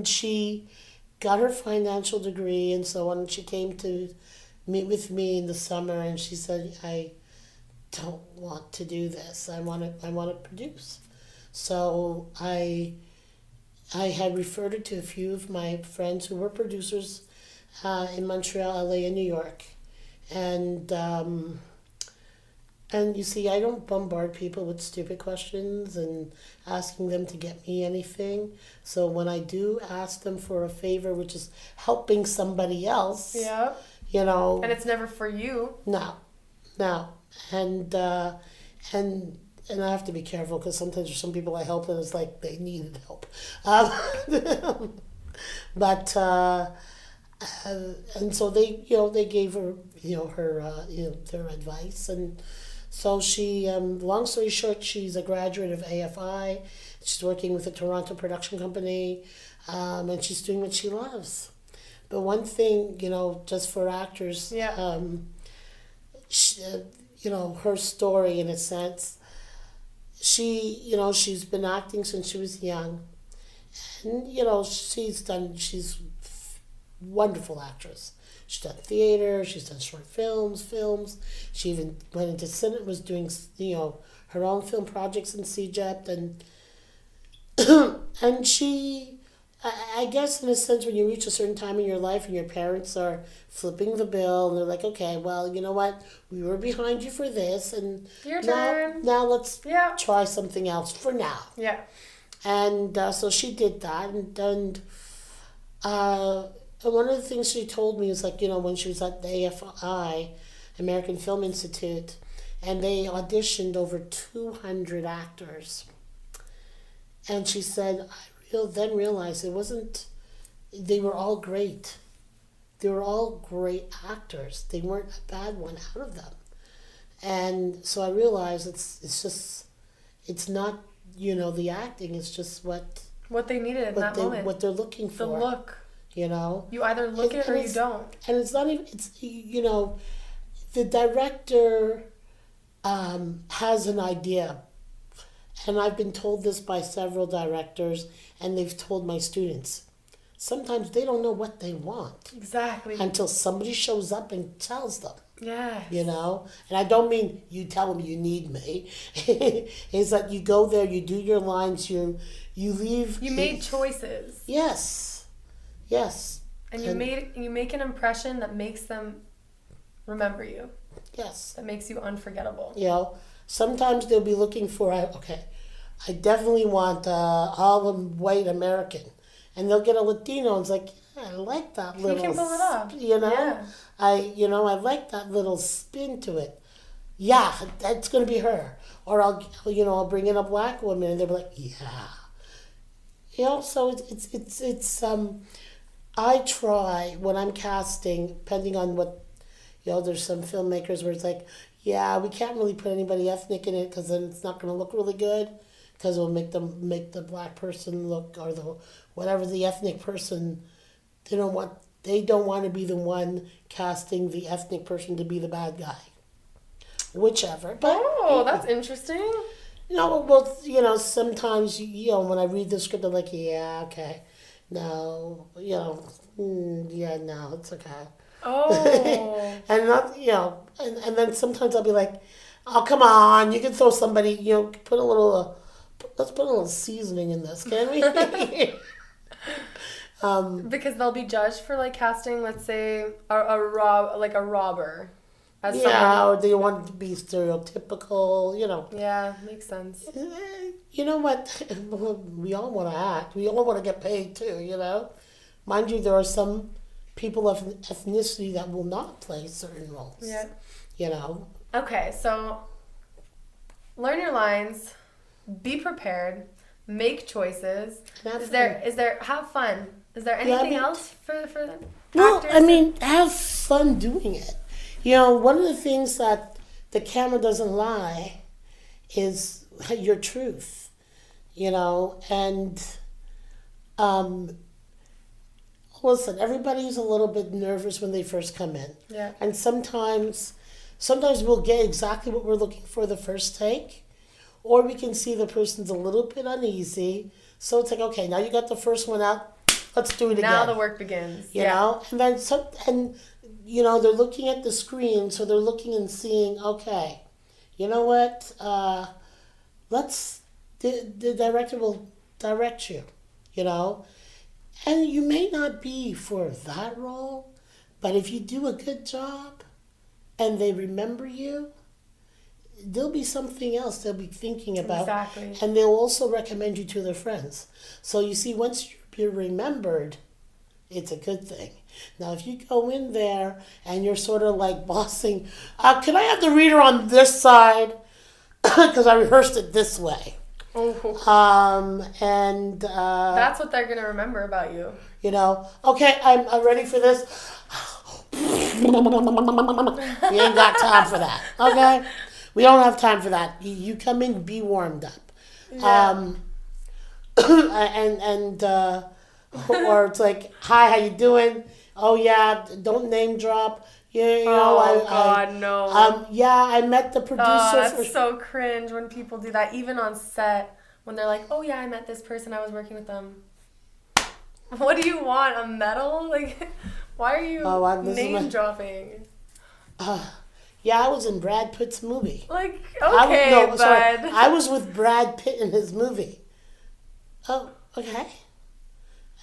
she got her financial degree and so on. And she came to meet with me in the summer, and she said, "I don't want to do this. I want to produce." So I had referred her to a few of my friends who were producers in Montreal, LA, and New York, and you see, I don't bombard people with stupid questions and asking them to get me anything. So when I do ask them for a favor, which is helping somebody else,
Yeah. And it's never for you.
No, and I have to be careful because sometimes there's some people I help and it's like they needed help, but and so they gave her their advice, and so she long story short, she's a graduate of AFI. She's working with a Toronto production company, and she's doing what she loves. But one thing, just for actors, her story in a sense, she's been acting since she was young, and she's a wonderful actress. She's done theater, she's done short films. She even went into cinema, was doing her own film projects in CJEP, and and she, I guess in a sense, when you reach a certain time in your life and your parents are flipping the bill and they're like, okay, well, you know what, we were behind you for this, and
your turn.
Now let's try something else for now.
Yeah.
And so she did that, and one of the things she told me was like, when she was at the AFI, American Film Institute, and they auditioned over 200 actors. And she said, I then realized they were all great. They were all great actors. They weren't a bad one out of them. And so I realized it's not, the acting, it's just what
they needed in that moment.
What they're looking for.
The look.
You
either look it or you don't.
And it's not even, the director has an idea. And I've been told this by several directors, and they've told my students. Sometimes they don't know what they want.
Exactly.
Until somebody shows up and tells them.
Yeah.
And I don't mean you tell them you need me. It's that you go there, you do your lines, you leave.
You made choices.
Yes.
And you make an impression that makes them remember you.
Yes.
That makes you unforgettable.
Sometimes they'll be looking for, I definitely want all white American. And they'll get a Latino and it's like, I like that little.
You can pull it off.
Yeah. I like that little spin to it. Yeah, that's going to be her. Or I'll bring in a black woman and they'll be like, yeah. So it's I try when I'm casting, depending on what, there's some filmmakers where it's like, yeah, we can't really put anybody ethnic in it because then it's not going to look really good because it'll make the black person look, or whatever the ethnic person, they don't want to be the one casting the ethnic person to be the bad guy. Whichever. But,
that's interesting.
Well, sometimes, when I read the script, I'm like, yeah, okay. no, yeah, no, it's okay.
Oh.
And not, and then sometimes I'll be like, oh, come on, you can throw somebody, put a little, let's put a little seasoning in this, can we?
Because they'll be judged for like casting, let's say, a robber as
Yeah, or
someone.
they want to be stereotypical.
Yeah, makes sense.
You know what? We all want to act. We all want to get paid too. Mind you, there are some people of ethnicity that will not play certain roles.
Yeah.
You know?
Okay, so learn your lines, be prepared, make choices. Is there have fun? Is there anything else for the
Well,
actors?
I mean, have fun doing it. One of the things that the camera doesn't lie is your truth. And listen, everybody's a little bit nervous when they first come in.
Yeah.
And sometimes we'll get exactly what we're looking for the first take, or we can see the person's a little bit uneasy. So it's like, okay, now you got the first one out. Let's do it again.
Now the work begins.
You know, and then they're looking at the screen, so they're looking and seeing, okay, you know what? The director will direct you, and you may not be for that role, but if you do a good job and they remember you, there'll be something else they'll be thinking about.
Exactly.
And they'll also recommend you to their friends. So you see, once you're remembered, it's a good thing. Now, if you go in there and you're sort of like bossing, can I have the reader on this side? Because I rehearsed it this way.
Oh.
And
that's what they're gonna remember about you.
Okay, I'm ready for this. We ain't got time for that. Okay, we don't have time for that. You come in, be warmed up.
Yeah.
Or it's like, hi, how you doing? Oh yeah, don't name drop.
God, no.
Yeah, I met the producer.
That's so cringe when people do that, even on set, when they're like, oh yeah, I met this person, I was working with them. What do you want, a medal? Like, why are you name dropping?
Yeah, I was in Brad Pitt's movie.
Like, okay, bud.
Sorry, I was with Brad Pitt in his movie. Oh, okay.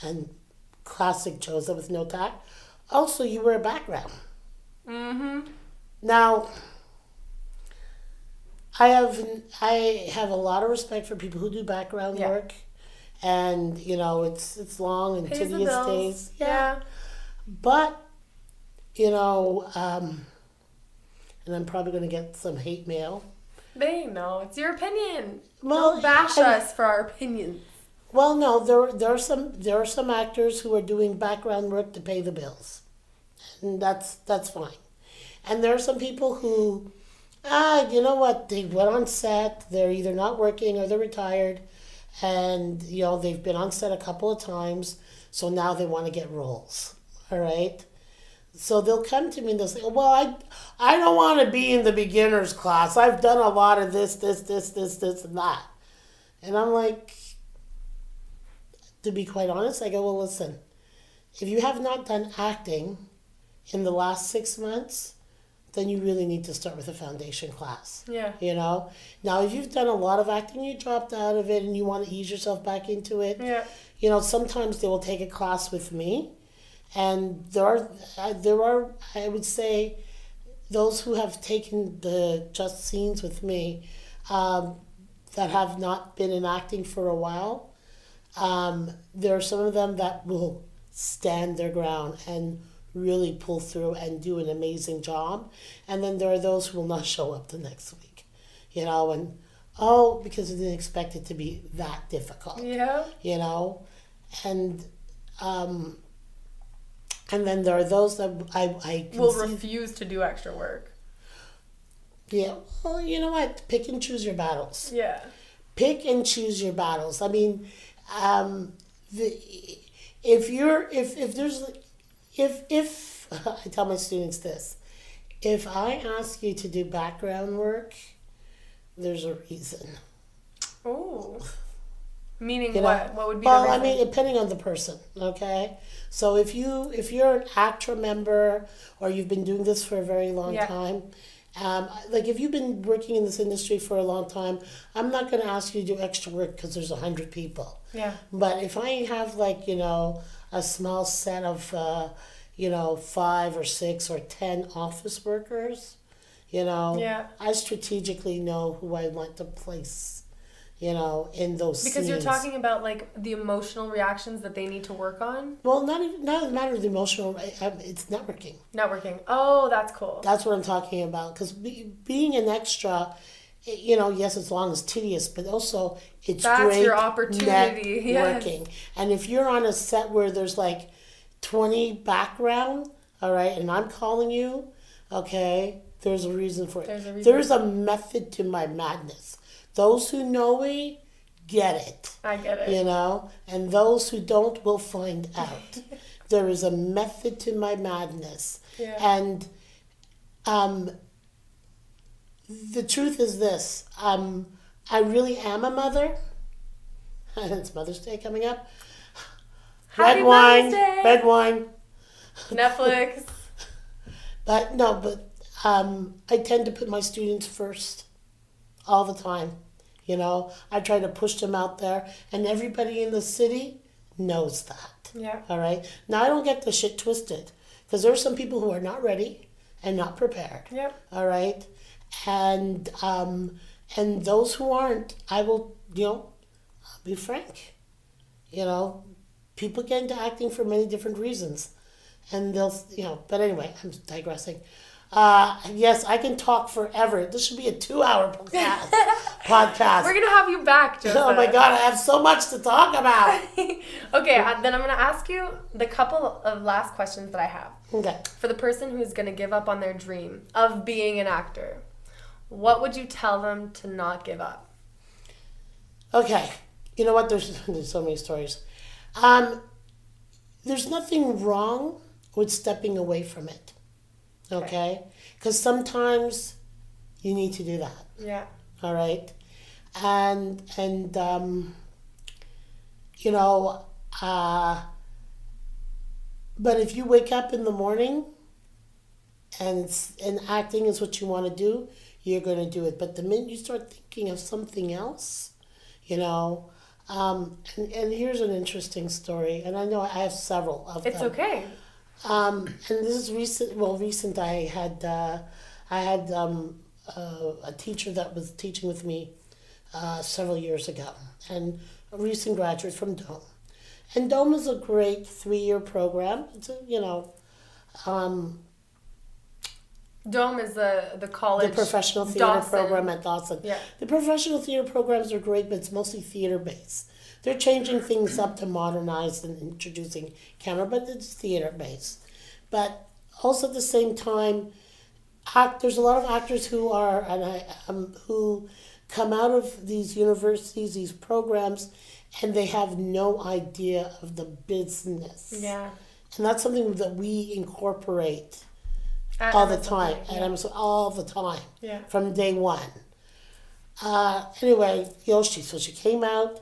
And classic Josa with no tact. Also, you were a background.
Mm-hmm.
Now, I have a lot of respect for people who do background work, and it's long and tedious days.
Yeah.
But and I'm probably going to get some hate mail.
They know it's your opinion.
Well,
don't bash us for our opinions.
Well, no, there are some actors who are doing background work to pay the bills, and that's fine. And there are some people who, you know what? They went on set. They're either not working or they're retired, and they've been on set a couple of times, so now they want to get roles. All right. So they'll come to me and they'll say, well, I don't want to be in the beginner's class. I've done a lot of this, and that. And I'm like, to be quite honest, I go, well, listen, if you have not done acting in the last 6 months, then you really need to start with a foundation class.
Yeah.
Now, if you've done a lot of acting, you dropped out of it and you want to ease yourself back into it, sometimes they will take a class with me. And there are, I would say, those who have taken the just scenes with me that have not been in acting for a while. There are some of them that will stand their ground and really pull through and do an amazing job. And then there are those who will not show up the next week, because they didn't expect it to be that difficult.
Yeah.
And then there are those that I
will refuse to do extra work.
Yeah. Well, you know what? Pick and choose your battles.
Yeah.
Pick and choose your battles. I mean, if I tell my students this, if I ask you to do background work, there's a reason.
Oh. Meaning
You know?
what? What would be
Well,
the
I
reason?
mean, depending on the person, okay? So if you're an ACTRA member or you've been doing this for a very long
Yeah.
time, like if you've been working in this industry for a long time, I'm not going to ask you to do extra work because there's 100 people.
Yeah.
But if I have like, a small set of, 5 or 6 or 10 office workers,
Yeah.
I strategically know who I want to place, in those
Because you're
scenes.
talking about like the emotional reactions that they need to work on.
Well, not a matter of the emotional. It's networking.
Networking. Oh, that's cool.
That's what I'm talking about. Because being an extra, yes, it's long as tedious, but also it's
That's
great
your opportunity. Yes.
networking. And if you're on a set where there's like 20 background, all right, and I'm calling you, okay, there's a reason for it.
There's a reason.
There's a method to my madness. Those who know me get it.
I get it.
And those who don't will find out. There is a method to my madness.
Yeah.
And the truth is this, I really am a mother. It's Mother's Day coming up.
Happy
Red wine,
Mother's Day.
red wine.
Netflix.
But no, I tend to put my students first all the time. I try to push them out there, and everybody in the city knows that.
Yeah.
All right. Now I don't get the shit twisted, because there are some people who are not ready and not prepared.
Yep.
All right. And those who aren't, I will, I'll be frank. People get into acting for many different reasons, and they'll, But anyway, I'm digressing. Yes, I can talk forever. This should be a 2-hour podcast.
We're gonna have you back, Josa.
Oh my God, I have so much to talk about.
Okay, then I'm gonna ask you the couple of last questions that I have.
Okay.
For the person who's gonna give up on their dream of being an actor, what would you tell them to not give up?
Okay. You know what? There's so many stories. There's nothing wrong with stepping away from it. Okay? Because sometimes you need to do that.
Yeah.
All right? And but if you wake up in the morning and acting is what you want to do, you're going to do it. But the minute you start thinking of something else, and here's an interesting story, and I know I have several of them.
It's okay.
And this is recent. Well, recent. I had a teacher that was teaching with me several years ago, and a recent graduate from Dome. And Dome is a great 3-year program. It's
Dome is the college.
the professional theater
Dawson.
program at Dawson.
Yeah.
The professional theater programs are great, but it's mostly theater based. They're changing things up to modernize and introducing camera, but it's theater based. But also at the same time, there's a lot of actors who are who come out of these universities, these programs, and they have no idea of the business.
Yeah.
And that's something that we incorporate
At
all the
M.S.O.P.A,
time,
yeah.
and all the time,
Yeah.
from day one. Anyway, she came out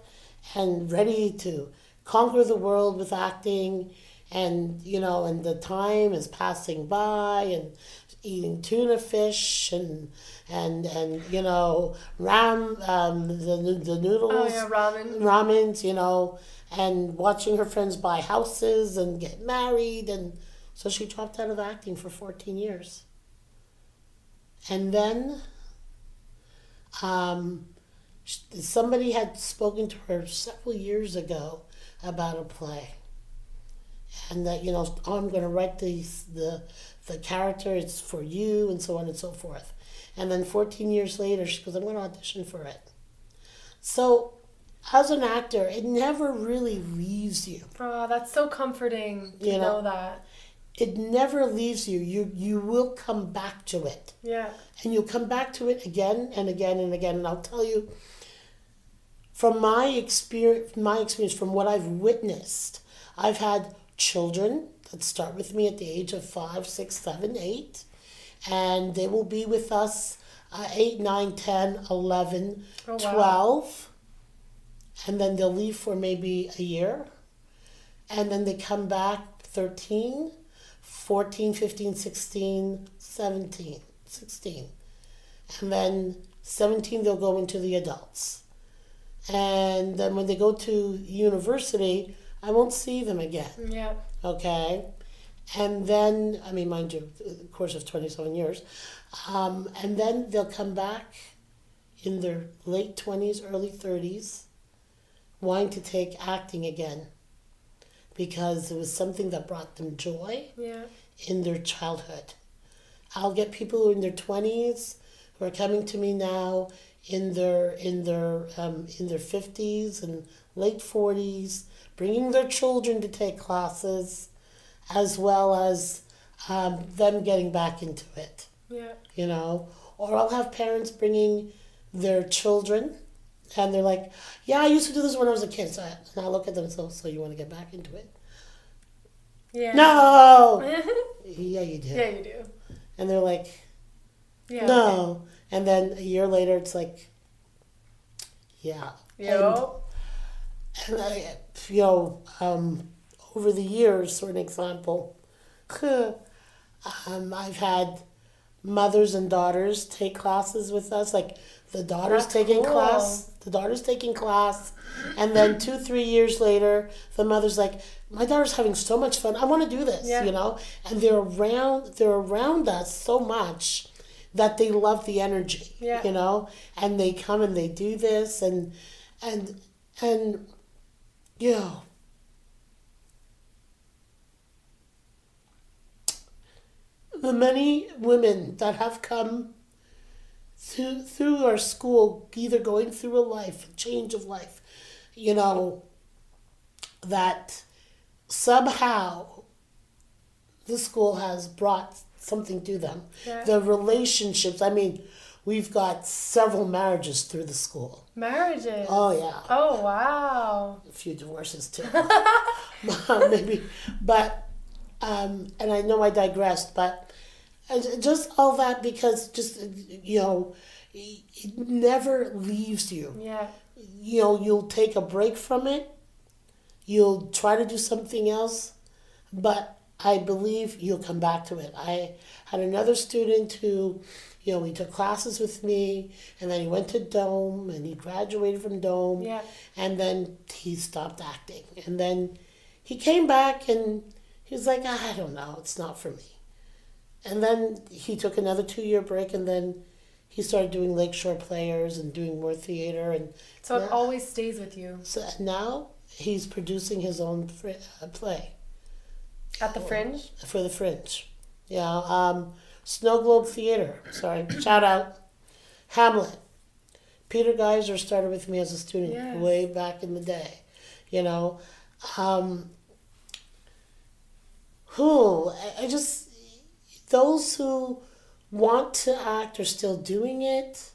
and ready to conquer the world with acting, and and the time is passing by, and eating tuna fish and the noodles.
Oh yeah, ramen.
Ramens, and watching her friends buy houses and get married, and so she dropped out of acting for 14 years. And then somebody had spoken to her several years ago about a play. And that, I'm going to write the character, it's for you, and so on and so forth. And then 14 years later, she goes, I'm going to audition for it. So, as an actor, it never really leaves you.
Oh, that's so comforting to know that.
It never leaves you. You will come back to it.
Yeah.
And you'll come back to it again and again and again. And I'll tell you, from my experience, from what I've witnessed, I've had children that start with me at the age of 5, 6, 7, 8, and they will be with us 8, 9, 10, 11,
Oh, wow.
12, and then they'll leave for maybe a year, and then they come back 13, 14, 15, 16, 17, 16. And then 17, they'll go into the adults. And then when they go to university, I won't see them again.
Yeah.
Okay? And then, I mean, mind you, the course of 27 years. And then they'll come back in their late 20s, early 30s, wanting to take acting again because it was something that brought them joy in their childhood. I'll get people who are in their 20s who are coming to me now in their 50s and late 40s, bringing their children to take classes, as well as them getting back into it.
Yeah.
You know, or I'll have parents bringing their children, and they're like, "Yeah, I used to do this when I was a kid." And I look at them and say, "So you want to get back into it?"
Yeah.
No. Yeah, you do.
Yeah, you do.
And they're like,
Yeah.
no.
Okay.
And then a year later, it's like, yeah.
Yo.
And I, over the years, for an example, I've had mothers and daughters take classes with us. Like the daughter's
That's
taking
cool.
class, and then 2-3 years later, the mother's like, "My daughter's having so much fun. I want to do this,"
Yeah.
you know. And they're around us so much that they love the energy,
Yeah.
you know. And they come and they do this, and you know. The many women that have come through our school, either going through a change of life, you know, that somehow the school has brought something to them.
Yeah.
The relationships, I mean, we've got several marriages through the school.
Marriages.
Oh, yeah.
Oh, wow.
A few divorces too. Maybe. But, and I know I digressed, but just all that because it never leaves you.
Yeah.
You know, you'll take a break from it. You'll try to do something else, but I believe you'll come back to it. I had another student who, he took classes with me, and then he went to Dome, and he graduated from Dome,
Yeah.
and then he stopped acting. And then he came back, and he was like, I don't know, it's not for me. And then he took another 2-year break, and then he started doing Lakeshore Players and doing more theater. And
So it always stays with you.
so now he's producing his own play.
At the Fringe?
For the Fringe. Yeah. Snow Globe Theater. Sorry. Shout out. Hamlet. Peter Geiser started with me as a student way back in the day. Those who want to act are still doing it.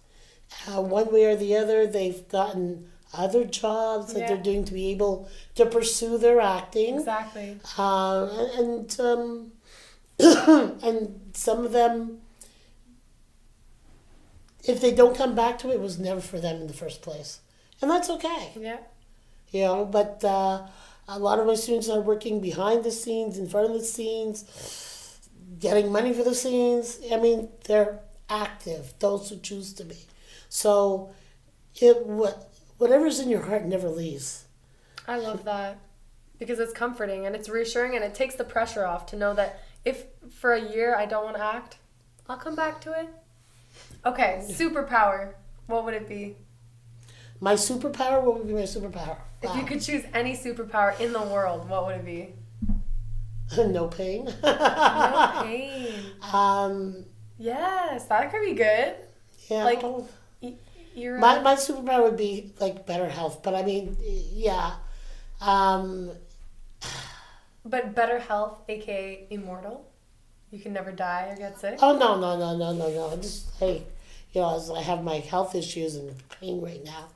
One way or the other, they've gotten other jobs that they're doing to be able to pursue their acting.
Exactly.
And some of them, if they don't come back to it, it was never for them in the first place. And that's okay.
Yeah.
But a lot of my students are working behind the scenes, in front of the scenes, getting money for the scenes. I mean, they're active, those who choose to be. So whatever's in your heart never leaves.
I love that because it's comforting and it's reassuring and it takes the pressure off to know that if for a year I don't want to act, I'll come back to it. Okay, superpower. What would it be?
My superpower? What would be my superpower?
If you could choose any superpower in the world, what would it be?
No pain.
No pain. Yes, that could be good.
Yeah.
Like, you're
my superpower would be like better health, but I mean, yeah.
But better health, aka immortal. You can never die or get sick.
Oh no. Just as I have my health issues and pain right now.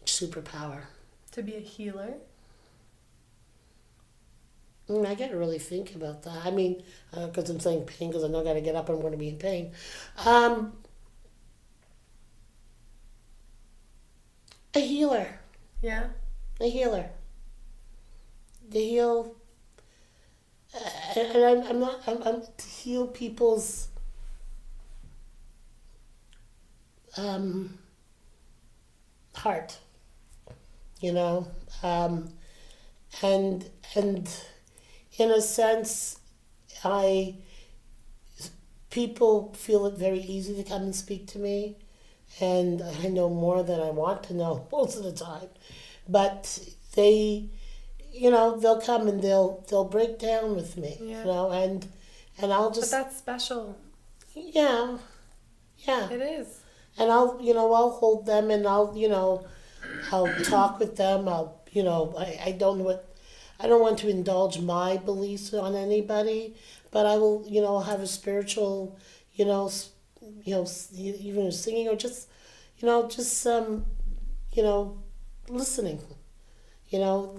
Superpower.
To be a healer.
I got to really think about that. I mean, because I'm saying pain, because I know I got to get up and I'm going to be in pain. A healer.
Yeah.
A healer. To heal, and I'm to heal people's heart, um, and in a sense, I people feel it very easy to come and speak to me, and I know more than I want to know most of the time, but they, they'll come and they'll break down with me,
Yeah.
and I'll
But
just,
that's special.
yeah, yeah,
It is.
and I'll hold them, and I'll talk with them. I don't know what, I don't want to indulge my beliefs on anybody, but I will, have a spiritual, even singing, or just, you know, listening, you know.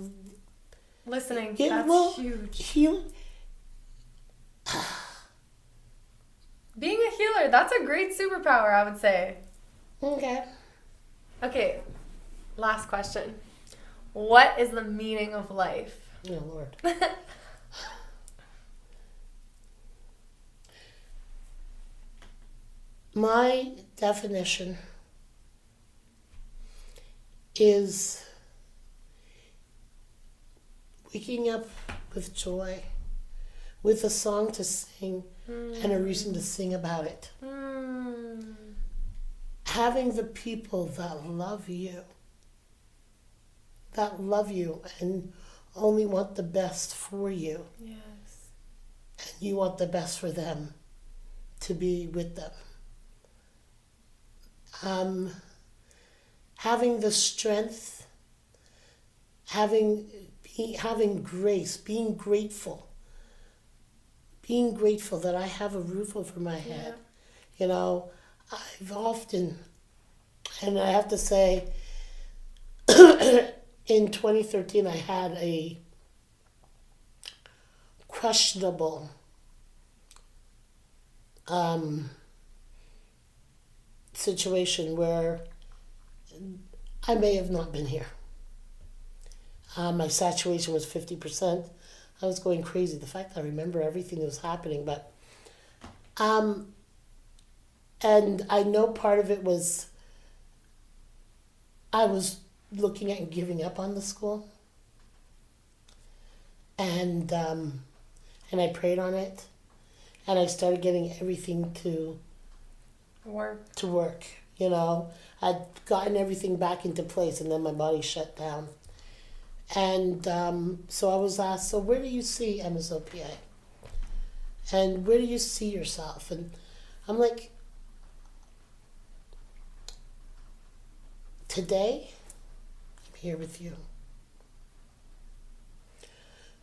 Listening.
Yeah,
That's
well,
huge. Being a healer, that's a great superpower, I would say.
Okay.
Okay, last question. What is the meaning of life?
Oh, Lord. My definition is waking up with joy, with a song to sing and a reason to sing about it. Having the people that love you and only want the best for you.
Yes.
And you want the best for them, to be with them. Having the strength, having grace, being grateful that I have a roof over my head. Yeah. I've often, and I have to say, in 2013, I had a questionable situation where I may have not been here. My saturation was 50%. I was going crazy. The fact that I remember everything that was happening, but and I know part of it was I was looking at giving up on the school, and I prayed on it, and I started getting everything to work. I'd gotten everything back into place, and then my body shut down. And so I was asked, so where do you see M.S.O.P.A? And where do you see yourself? And I'm like, today, I'm here with you.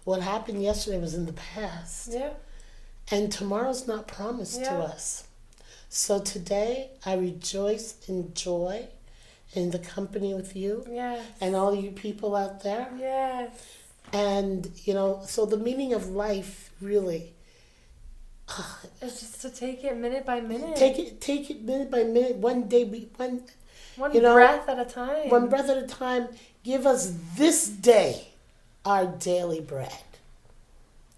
What happened yesterday was in the past.
Yeah.
And tomorrow's not promised to us. So today, I rejoice in joy in the company with you.
Yes.
And all you people out there.
Yes.
And, so the meaning of life really...
it's just to take it minute by minute.
Take it minute by minute, one day, one
breath at a time.
One breath at a time. Give us this day our daily bread.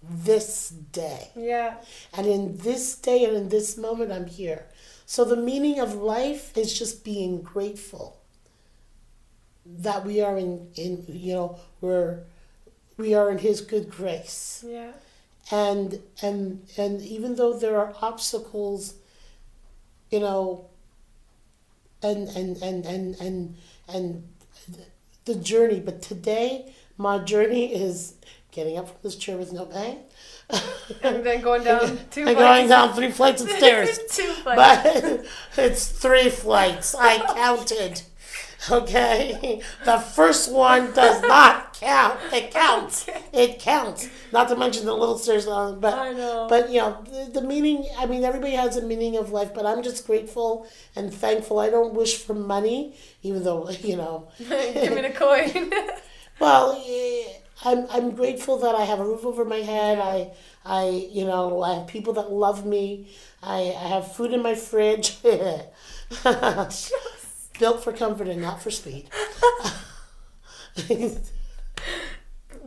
This day.
Yeah.
And in this day and in this moment, I'm here. So the meaning of life is just being grateful that we are we are in His good grace.
Yeah.
And even though there are obstacles, and the journey, but today my journey is getting up from this chair with no pain.
And then going down 2 flights.
And going down 3 flights of stairs.
2 flights.
But it's 3 flights. I counted. Okay? The first one does not count. It counts. It counts. Not to mention the little stairs. But,
I know.
But, the meaning, everybody has a meaning of life, but I'm just grateful and thankful. I don't wish for money, even though,
Give me the coin.
Well, I'm grateful that I have a roof over my head. I have people that love me. I have food in my fridge. built for comfort and not for speed.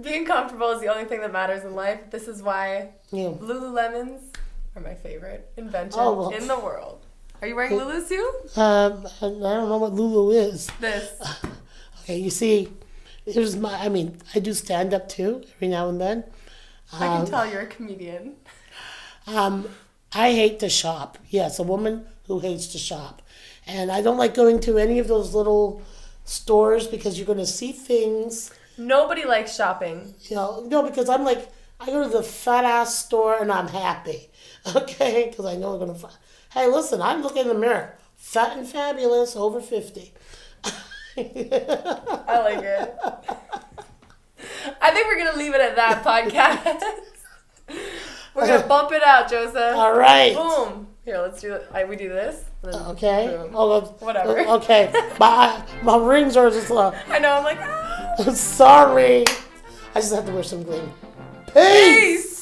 Being comfortable is the only thing that matters in life. This is why Lululemons are my favorite invention in the world. Are you wearing Lulu too?
I don't know what Lulu is.
This.
Okay, you see, I do stand up too every now and then.
I can tell you're a comedian.
I hate to shop. Yes, a woman who hates to shop. And I don't like going to any of those little stores because you're going to see things.
Nobody likes shopping.
No, because I'm like, I go to the fat ass store and I'm happy. Okay? Because I know I'm going to find. Hey, listen, I'm looking in the mirror. Fat and fabulous, over 50.
I like it. I think we're going to leave it at that podcast. We're going to bump it out, Josa.
All right.
Boom. Here, let's do it. We do this.
Okay.
Boom.
Oh,
whatever.
Okay. My rings are just...
I know, I'm like, ah.
Sorry. I just have to wear some green. Peace.